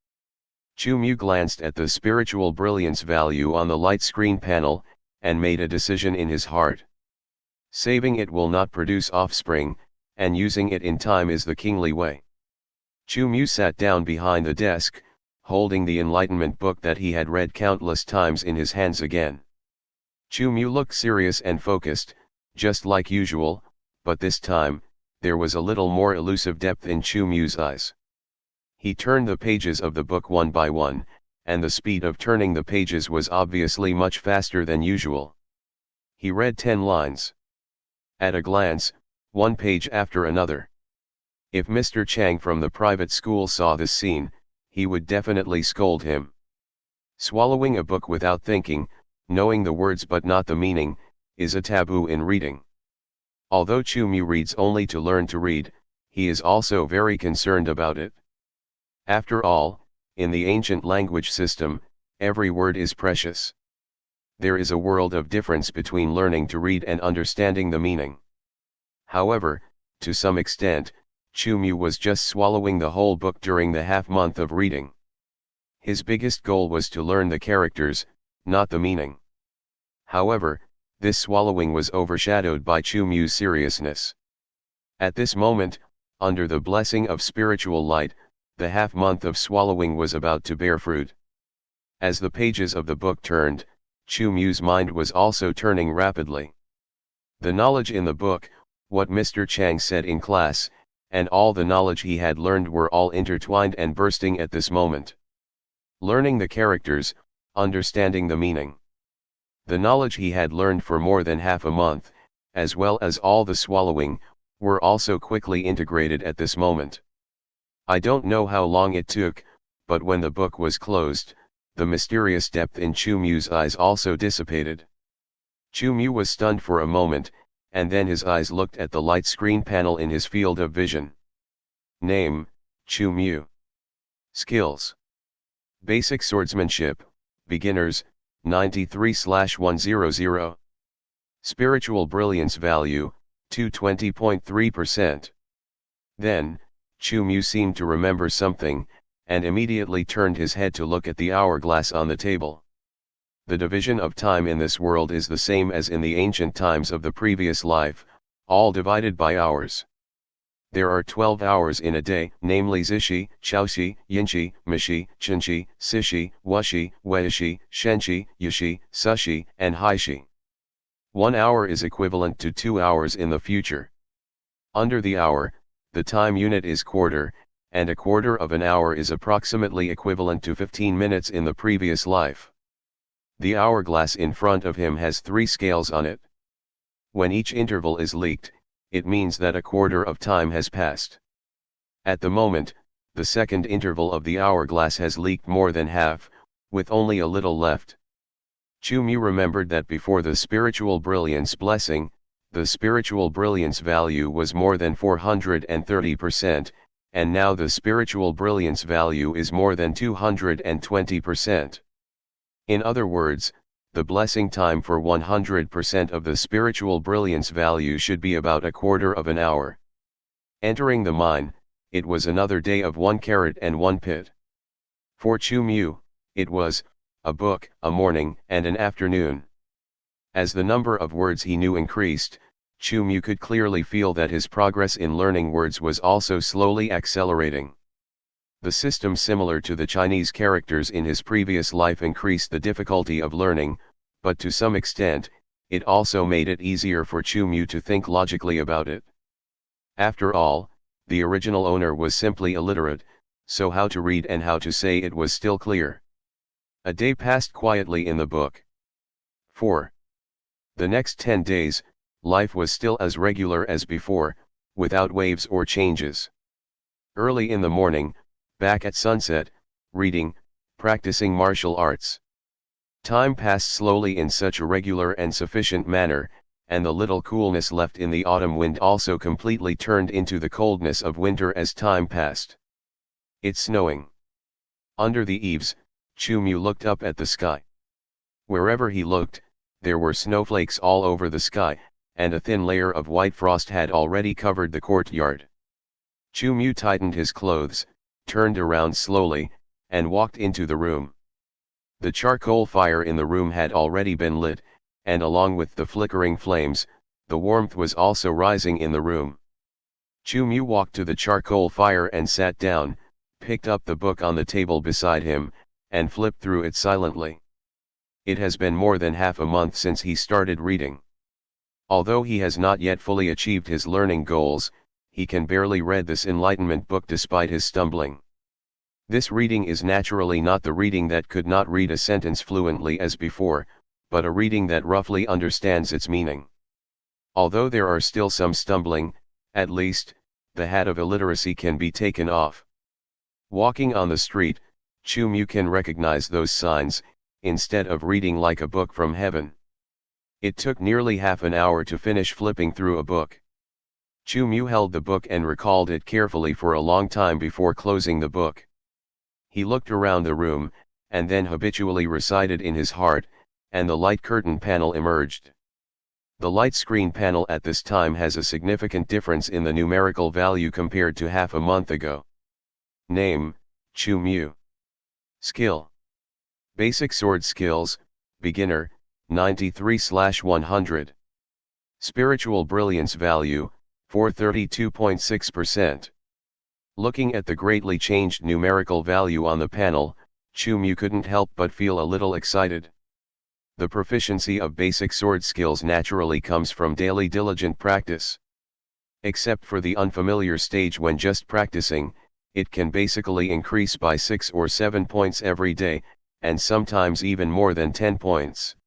Speaker 1: Chu Mu glanced at the spiritual brilliance value on the light screen panel, and made a decision in his heart. Saving it will not produce offspring, and using it in time is the kingly way. Chu Mu sat down behind the desk, holding the enlightenment book that he had read countless times in his hands again. Chu Mu looked serious and focused, just like usual, but this time, there was a little more elusive depth in Chu Mu's eyes. He turned the pages of the book one by one, and the speed of turning the pages was obviously much faster than usual. He read 10 lines. At a glance, one page after another. If Mr. Chang from the private school saw this scene, he would definitely scold him. Swallowing a book without thinking, knowing the words but not the meaning, is a taboo in reading. Although Chu Mu reads only to learn to read, he is also very concerned about it. After all, in the ancient language system, every word is precious. There is a world of difference between learning to read and understanding the meaning. However, to some extent, Chu Mu was just swallowing the whole book during the half-month of reading. His biggest goal was to learn the characters, not the meaning. However, this swallowing was overshadowed by Chu Mu's seriousness. At this moment, under the blessing of spiritual light, the half-month of swallowing was about to bear fruit. As the pages of the book turned, Chu Mu's mind was also turning rapidly. The knowledge in the book, what Mr. Chang said in class, and all the knowledge he had learned were all intertwined and bursting at this moment. Learning the characters, understanding the meaning. The knowledge he had learned for more than half a month, as well as all the swallowing, were also quickly integrated at this moment. I don't know how long it took, but when the book was closed, the mysterious depth in Chu Mu's eyes also dissipated. Chu Mu was stunned for a moment, and then his eyes looked at the light screen panel in his field of vision. Name, Chu Mu. Skills. Basic Swordsmanship, Beginners, 93/100. Spiritual Brilliance Value, 220.3%. Then, Chu Mu seemed to remember something, and immediately turned his head to look at the hourglass on the table. The division of time in this world is the same as in the ancient times of the previous life, all divided by hours. There are 12 hours in a day, namely Zishi, Chaoshi, Yinshi, Mishi, Chinshi, Sishi, Washi, Weishi, Shenshi, Yushi, Sushi, and Haishi. 1 hour is equivalent to 2 hours in the future. Under the hour, the time unit is quarter, and a quarter of an hour is approximately equivalent to 15 minutes in the previous life. The hourglass in front of him has 3 scales on it. When each interval is leaked, it means that a quarter of time has passed. At the moment, the second interval of the hourglass has leaked more than half, with only a little left. Chu Mu remembered that before the spiritual brilliance blessing, the spiritual brilliance value was more than 430%, and now the spiritual brilliance value is more than 220%. In other words, the blessing time for 100% of the spiritual brilliance value should be about a quarter of an hour. Entering the mine, it was another day of 1 carat and 1 pit. For Chu Mu, it was a book, a morning, and an afternoon. As the number of words he knew increased, Chu Mu could clearly feel that his progress in learning words was also slowly accelerating. The system similar to the Chinese characters in his previous life increased the difficulty of learning, but to some extent, it also made it easier for Chu Mu to think logically about it. After all, the original owner was simply illiterate, so how to read and how to say it was still clear. A day passed quietly in the book. 4. The next 10 days, life was still as regular as before, without waves or changes. Early in the morning, back at sunset, reading, practicing martial arts. Time passed slowly in such a regular and sufficient manner, and the little coolness left in the autumn wind also completely turned into the coldness of winter as time passed. It's snowing. Under the eaves, Chu Mu looked up at the sky. Wherever he looked, there were snowflakes all over the sky, and a thin layer of white frost had already covered the courtyard. Chu Mu tightened his clothes, turned around slowly, and walked into the room. The charcoal fire in the room had already been lit, and along with the flickering flames, the warmth was also rising in the room. Chu Mu walked to the charcoal fire and sat down, picked up the book on the table beside him, and flipped through it silently. It has been more than half a month since he started reading. Although he has not yet fully achieved his learning goals, he can barely read this enlightenment book despite his stumbling. This reading is naturally not the reading that could not read a sentence fluently as before, but a reading that roughly understands its meaning. Although there are still some stumbling, at least, the hat of illiteracy can be taken off. Walking on the street, Chu Mu can recognize those signs, instead of reading like a book from heaven. It took nearly half an hour to finish flipping through a book. Chu Mu held the book and recalled it carefully for a long time before closing the book. He looked around the room, and then habitually recited in his heart, and the light curtain panel emerged. The light screen panel at this time has a significant difference in the numerical value compared to half a month ago. Name, Chu Mu. Skill. Basic sword skills, beginner, 93/100. Spiritual brilliance value, 432.6%. Looking at the greatly changed numerical value on the panel, Chu Mu couldn't help but feel a little excited. The proficiency of basic sword skills naturally comes from daily diligent practice. Except for the unfamiliar stage when just practicing, it can basically increase by 6 or 7 points every day, and sometimes even more than 10 points.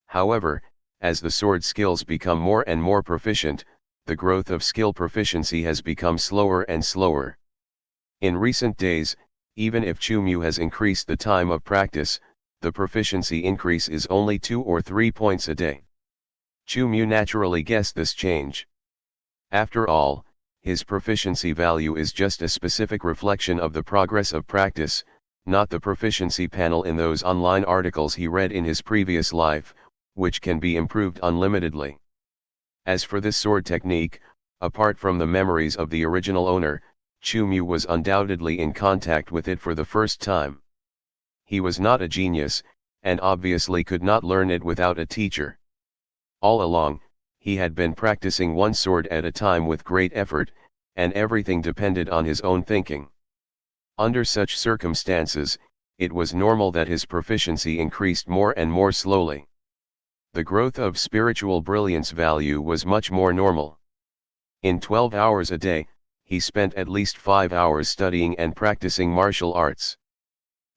Speaker 1: However, As the sword skills become more and more proficient, the growth of skill proficiency has become slower and slower. In recent days, even if Chumyu has increased the time of practice, the proficiency increase is only 2 or 3 points a day. Chumyu naturally guessed this change. After all, his proficiency value is just a specific reflection of the progress of practice, not the proficiency panel in those online articles he read in his previous life, which can be improved unlimitedly. As for this sword technique, apart from the memories of the original owner, Chumyu was undoubtedly in contact with it for the first time. He was not a genius, and obviously could not learn it without a teacher. All along, he had been practicing one sword at a time with great effort, and everything depended on his own thinking. Under such circumstances, it was normal that his proficiency increased more and more slowly. The growth of spiritual brilliance value was much more normal. In 12 hours a day, he spent at least 5 hours studying and practicing martial arts.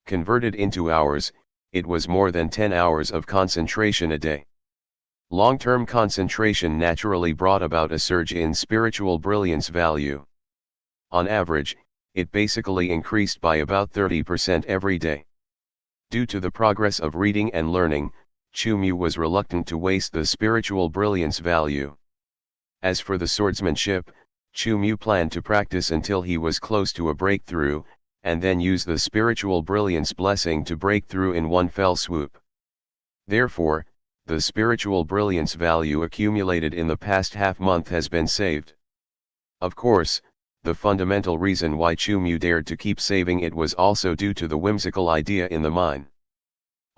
Speaker 1: Converted into hours, it was more than 10 hours of concentration a day. Long-term concentration naturally brought about a surge in spiritual brilliance value. On average, it basically increased by about 30% every day. Due to the progress of reading and learning, Chumyu was reluctant to waste the spiritual brilliance value. As for the swordsmanship, Chumyu planned to practice until he was close to a breakthrough, and then use the spiritual brilliance blessing to break through in one fell swoop. Therefore, the spiritual brilliance value accumulated in the past half-month has been saved. Of course, the fundamental reason why Chumyu dared to keep saving it was also due to the whimsical idea in the mind.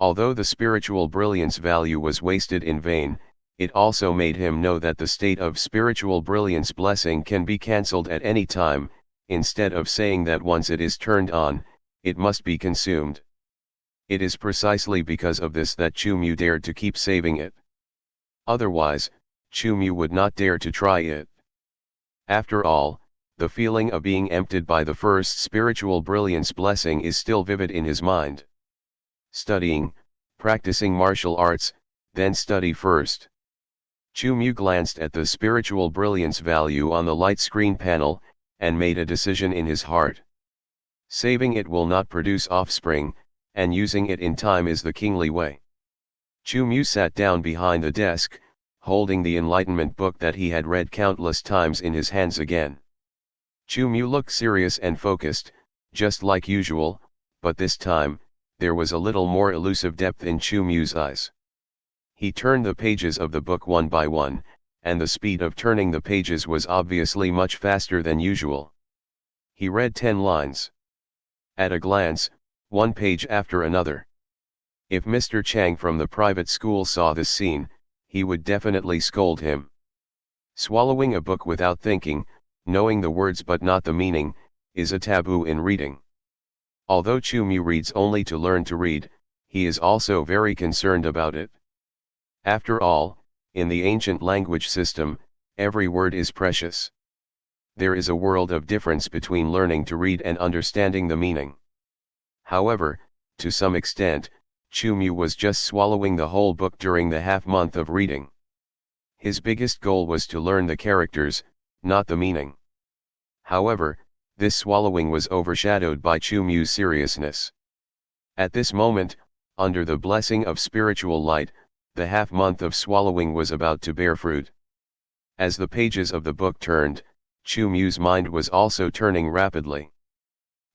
Speaker 1: Although the spiritual brilliance value was wasted in vain, it also made him know that the state of spiritual brilliance blessing can be cancelled at any time, instead of saying that once it is turned on, it must be consumed. It is precisely because of this that Chumyu dared to keep saving it. Otherwise, Chumyu would not dare to try it. After all, the feeling of being emptied by the first spiritual brilliance blessing is still vivid in his mind. Studying, practicing martial arts, then study first. Chumyu glanced at the spiritual brilliance value on the light screen panel, and made a decision in his heart. Saving it will not produce offspring, and using it in time is the kingly way. Chumyu sat down behind the desk, holding the enlightenment book that he had read countless times in his hands again. Chumyu looked serious and focused, just like usual, but this time, there was a little more elusive depth in Chumyu's eyes. He turned the pages of the book one by one, and the speed of turning the pages was obviously much faster than usual. He read 10 lines. At a glance, one page after another. If Mr. Chang from the private school saw this scene, he would definitely scold him. Swallowing a book without thinking, knowing the words but not the meaning, is a taboo in reading. Although Chumyu reads only to learn to read, he is also very concerned about it. After all, in the ancient language system, every word is precious. There is a world of difference between learning to read and understanding the meaning. However, to some extent, Chumyu was just swallowing the whole book during the half-month of reading. His biggest goal was to learn the characters, not the meaning. However, this swallowing was overshadowed by Chumyu's seriousness. At this moment, under the blessing of spiritual light, the half-month of swallowing was about to bear fruit. As the pages of the book turned, Chumyu's mind was also turning rapidly.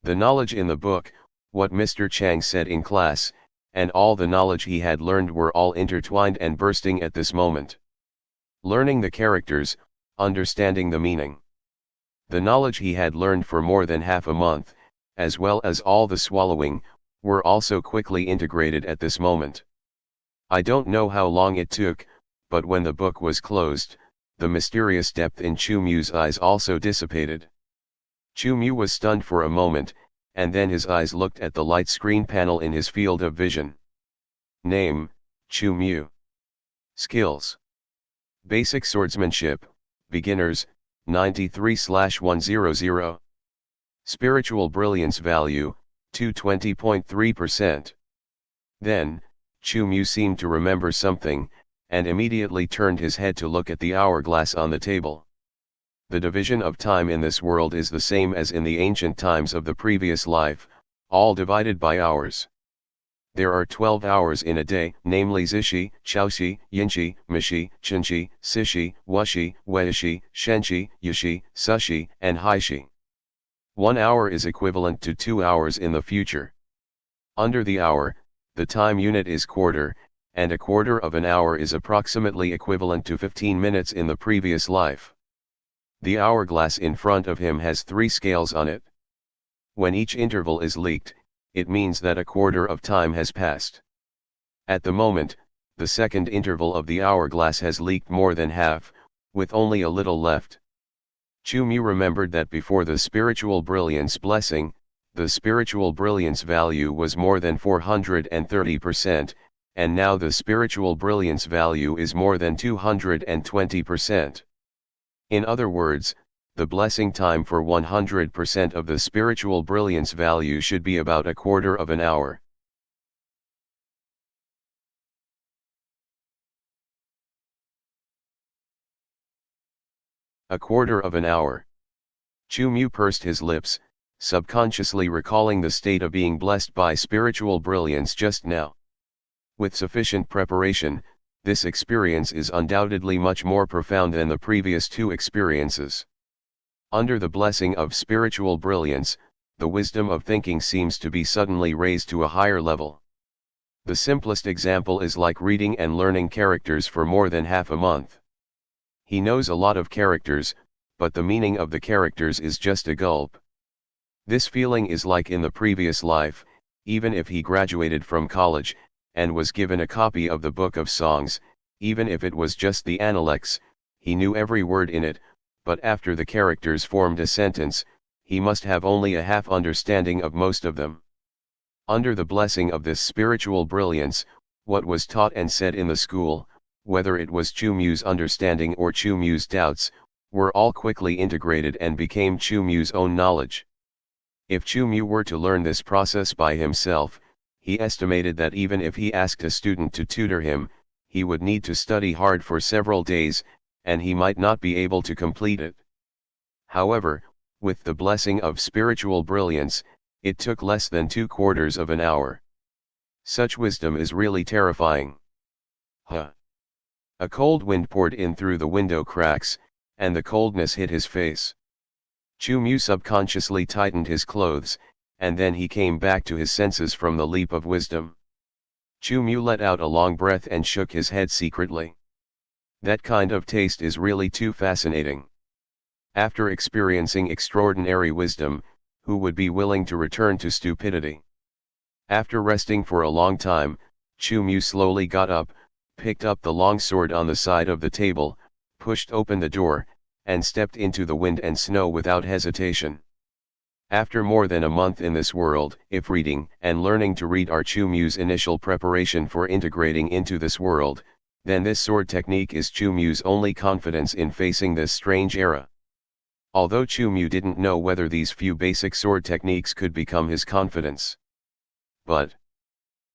Speaker 1: The knowledge in the book, what Mr. Chang said in class, and all the knowledge he had learned were all intertwined and bursting at this moment. Learning the characters, understanding the meaning. The knowledge he had learned for more than half a month, as well as all the swallowing, were also quickly integrated at this moment. I don't know how long it took, but when the book was closed, the mysterious depth in Chumyu's eyes also dissipated. Chumyu was stunned for a moment, and then his eyes looked at the light screen panel in his field of vision. Name, Chumyu. Skills. Basic swordsmanship, beginners, 93/100. Spiritual brilliance value, 220.3%. Then, Chumyu seemed to remember something, and immediately turned his head to look at the hourglass on the table. The division of time in this world is the same as in the ancient times of the previous life, all divided by hours. There are 12 hours in a day, namely Zishi, Chaoshi, Yinshi, Mishi, Chinshi, Sishi, Washi, Weishi, Shenshi, Yushi, Sushi, and Haishi. 1 hour is equivalent to 2 hours in the future. Under the hour, the time unit is quarter, and a quarter of an hour is approximately equivalent to 15 minutes in the previous life. The hourglass in front of him has 3 scales on it. When each interval is leaked, it means that a quarter of time has passed. At the moment, the second interval of the hourglass has leaked more than half, with only a little left. Chu-Mu remembered that before the spiritual brilliance blessing, the spiritual brilliance value was more than 430%, and now the spiritual brilliance value is more than 220%. In other words, the blessing time for 100% of the spiritual brilliance value should be about a quarter of an hour. A quarter of an hour. Chu-Mu pursed his lips, subconsciously recalling the state of being blessed by spiritual brilliance just now. With sufficient preparation, this experience is undoubtedly much more profound than the previous 2 experiences. Under the blessing of spiritual brilliance, the wisdom of thinking seems to be suddenly raised to a higher level. The simplest example is like reading and learning characters for more than half a month. He knows a lot of characters, but the meaning of the characters is just a gulp. This feeling is like in the previous life, even if he graduated from college, and was given a copy of the Book of Songs, even if it was just the Analects, he knew every word in it, but after the characters formed a sentence, he must have only a half understanding of most of them. Under the blessing of this spiritual brilliance, what was taught and said in the school, whether it was Chu-Mu's understanding or Chu-Mu's doubts, were all quickly integrated and became Chu-Mu's own knowledge. If Chu-Mu were to learn this process by himself, he estimated that even if he asked a student to tutor him, he would need to study hard for several days, and he might not be able to complete it. However, with the blessing of spiritual brilliance, it took less than 2/4 of an hour. Such wisdom is really terrifying. A cold wind poured in through the window cracks, and the coldness hit his face. Chu-Mu subconsciously tightened his clothes, and then he came back to his senses from the leap of wisdom. Chu-Mu let out a long breath and shook his head secretly. That kind of taste is really too fascinating. After experiencing extraordinary wisdom, who would be willing to return to stupidity? After resting for a long time, Chu-Mu slowly got up, picked up the long sword on the side of the table, pushed open the door, and stepped into the wind and snow without hesitation. After more than a month in this world, if reading and learning to read are Chu-Mu's initial preparation for integrating into this world, then this sword technique is Chu-Mu's only confidence in facing this strange era. Although Chu-Mu didn't know whether these few basic sword techniques could become his confidence. But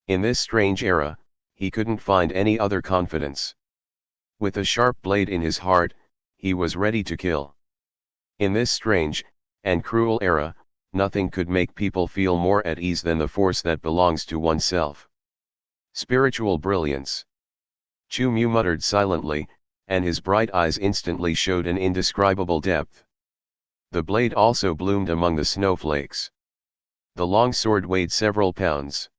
Speaker 1: in this strange era, he couldn't find any other confidence. With a sharp blade in his heart, he was ready to kill. In this strange and cruel era, nothing could make people feel more at ease than the force that belongs to oneself. Spiritual brilliance. Chu-Mu muttered silently, and his bright eyes instantly showed an indescribable depth. The blade also bloomed among the snowflakes. The long sword weighed several pounds.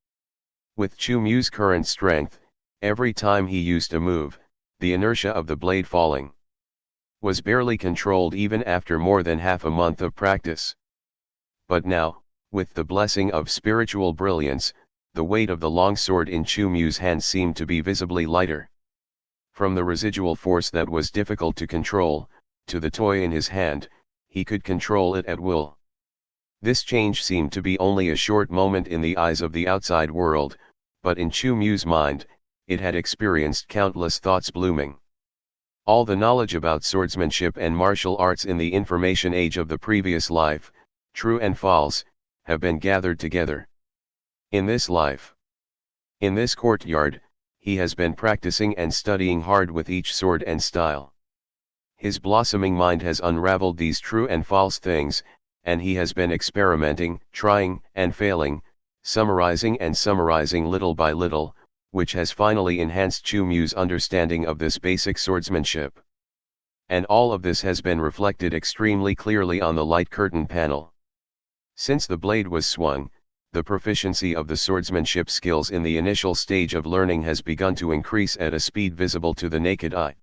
Speaker 1: With Chu-Mu's current strength, every time he used a move, the inertia of the blade falling was barely controlled even after more than half a month of practice. But now, with the blessing of spiritual brilliance, the weight of the long sword in Chu-Mu's hand seemed to be visibly lighter. From the residual force that was difficult to control, to the toy in his hand, he could control it at will. This change seemed to be only a short moment in the eyes of the outside world, but in Chu-Mu's mind, it had experienced countless thoughts blooming. All the knowledge about swordsmanship and martial arts in the information age of the previous life, true and false, have been gathered together. In this life. In this courtyard, he has been practicing and studying hard with each sword and style. His blossoming mind has unraveled these true and false things, and he has been experimenting, trying and failing, summarizing little by little, which has finally enhanced Chu Mu's understanding of this basic swordsmanship. And all of this has been reflected extremely clearly on the light curtain panel. Since the blade was swung, the proficiency of the swordsmanship skills in the initial stage of learning has begun to increase at a speed visible to the naked eye.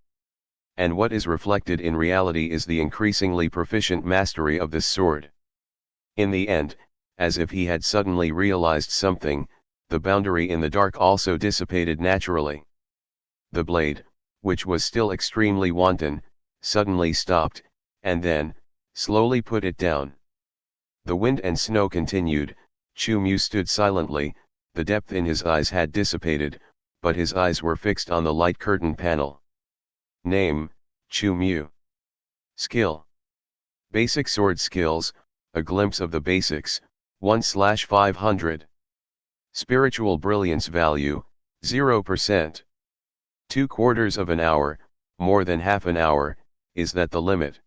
Speaker 1: And what is reflected in reality is the increasingly proficient mastery of this sword. In the end, as if he had suddenly realized something, the boundary in the dark also dissipated naturally. The blade, which was still extremely wanton, suddenly stopped, and then, slowly put it down. The wind and snow continued. Chu Mu stood silently, the depth in his eyes had dissipated, but his eyes were fixed on the light curtain panel. Name, Chu Mu. Skill. Basic sword skills, a glimpse of the basics, 1/500. Spiritual brilliance value, 0%. 2/4 of an hour, more than half an hour, is that the limit?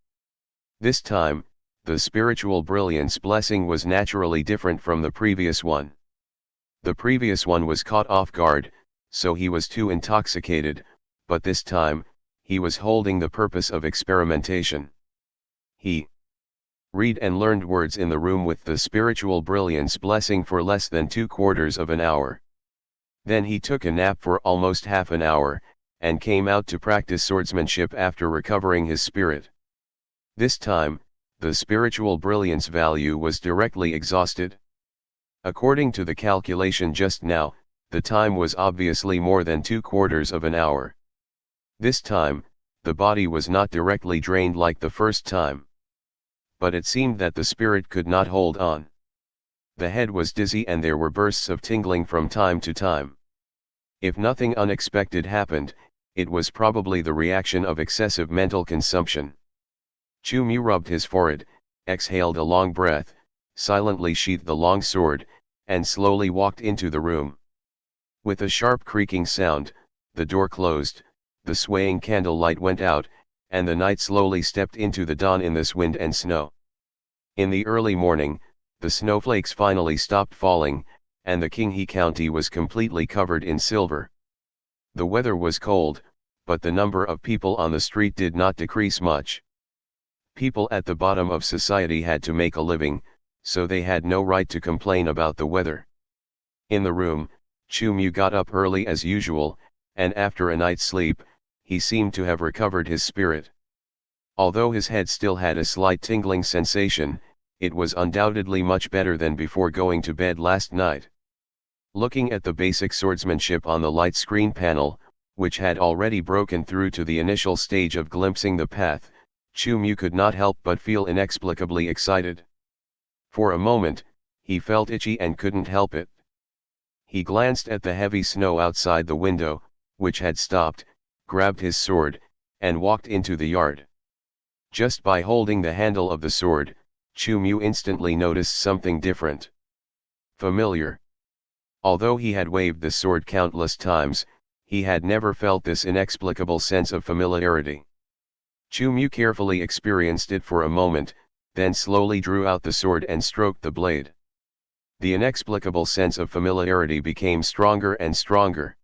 Speaker 1: This time, the spiritual brilliance blessing was naturally different from the previous one. The previous one was caught off guard, so he was too intoxicated, but this time, he was holding the purpose of experimentation. He read and learned words in the room with the spiritual brilliance blessing for less than 2/4 of an hour. Then he took a nap for almost half an hour, and came out to practice swordsmanship after recovering his spirit. This time, the spiritual brilliance value was directly exhausted. According to the calculation just now, the time was obviously more than 2/4 of an hour. This time, the body was not directly drained like the first time. But it seemed that the spirit could not hold on. The head was dizzy and there were bursts of tingling from time to time. If nothing unexpected happened, it was probably the reaction of excessive mental consumption. Chu Mu rubbed his forehead, exhaled a long breath, silently sheathed the long sword, and slowly walked into the room. With a sharp creaking sound, the door closed, the swaying candle light went out, and the night slowly stepped into the dawn in this wind and snow. In the early morning, the snowflakes finally stopped falling, and the Qinghe County was completely covered in silver. The weather was cold, but the number of people on the street did not decrease much. People at the bottom of society had to make a living, so they had no right to complain about the weather. In the room, Chu Mu got up early as usual, and after a night's sleep, he seemed to have recovered his spirit. Although his head still had a slight tingling sensation, it was undoubtedly much better than before going to bed last night. Looking at the basic swordsmanship on the light screen panel, which had already broken through to the initial stage of glimpsing the path, Chu Mu could not help but feel inexplicably excited. For a moment, he felt itchy and couldn't help it. He glanced at the heavy snow outside the window, which had stopped, grabbed his sword, and walked into the yard. Just by holding the handle of the sword, Chu Mu instantly noticed something different. Familiar. Although he had waved the sword countless times, he had never felt this inexplicable sense of familiarity. Chu Mu carefully experienced it for a moment, then slowly drew out the sword and stroked the blade. The inexplicable sense of familiarity became stronger and stronger.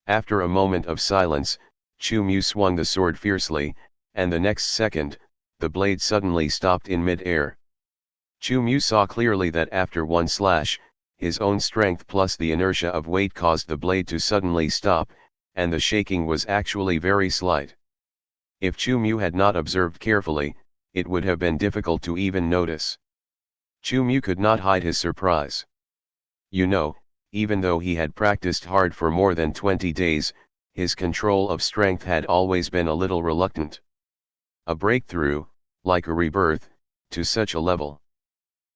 Speaker 1: After a moment of silence, Chu Mu swung the sword fiercely, and the next second, the blade suddenly stopped in mid-air. Chu Mu saw clearly that after one slash, his own strength plus the inertia of weight caused the blade to suddenly stop, and the shaking was actually very slight. If Chu Mu had not observed carefully, it would have been difficult to even notice. Chu Mu could not hide his surprise. You know, even though he had practiced hard for more than 20 days, his control of strength had always been a little reluctant. A breakthrough, like a rebirth, to such a level.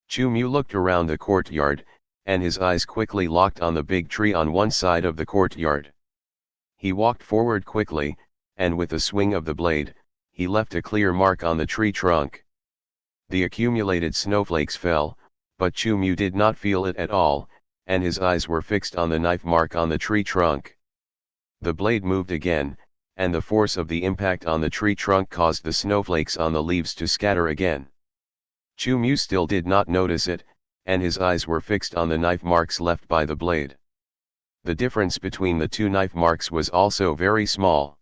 Speaker 1: Chu Mu looked around the courtyard, and his eyes quickly locked on the big tree on one side of the courtyard. He walked forward quickly, and with a swing of the blade, he left a clear mark on the tree trunk. The accumulated snowflakes fell, but Chu Mu did not feel it at all, and his eyes were fixed on the knife mark on the tree trunk. The blade moved again, and the force of the impact on the tree trunk caused the snowflakes on the leaves to scatter again. Chu Mu still did not notice it, and his eyes were fixed on the knife marks left by the blade. The difference between the two knife marks was also very small.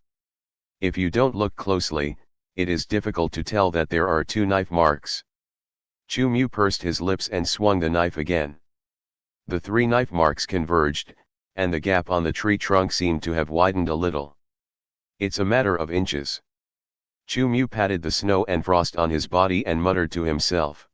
Speaker 1: If you don't look closely, it is difficult to tell that there are two knife marks. Chu Mu pursed his lips and swung the knife again. The three knife marks converged, and the gap on the tree trunk seemed to have widened a little. It's a matter of inches. Chu Mu patted the snow and frost on his body and muttered to himself.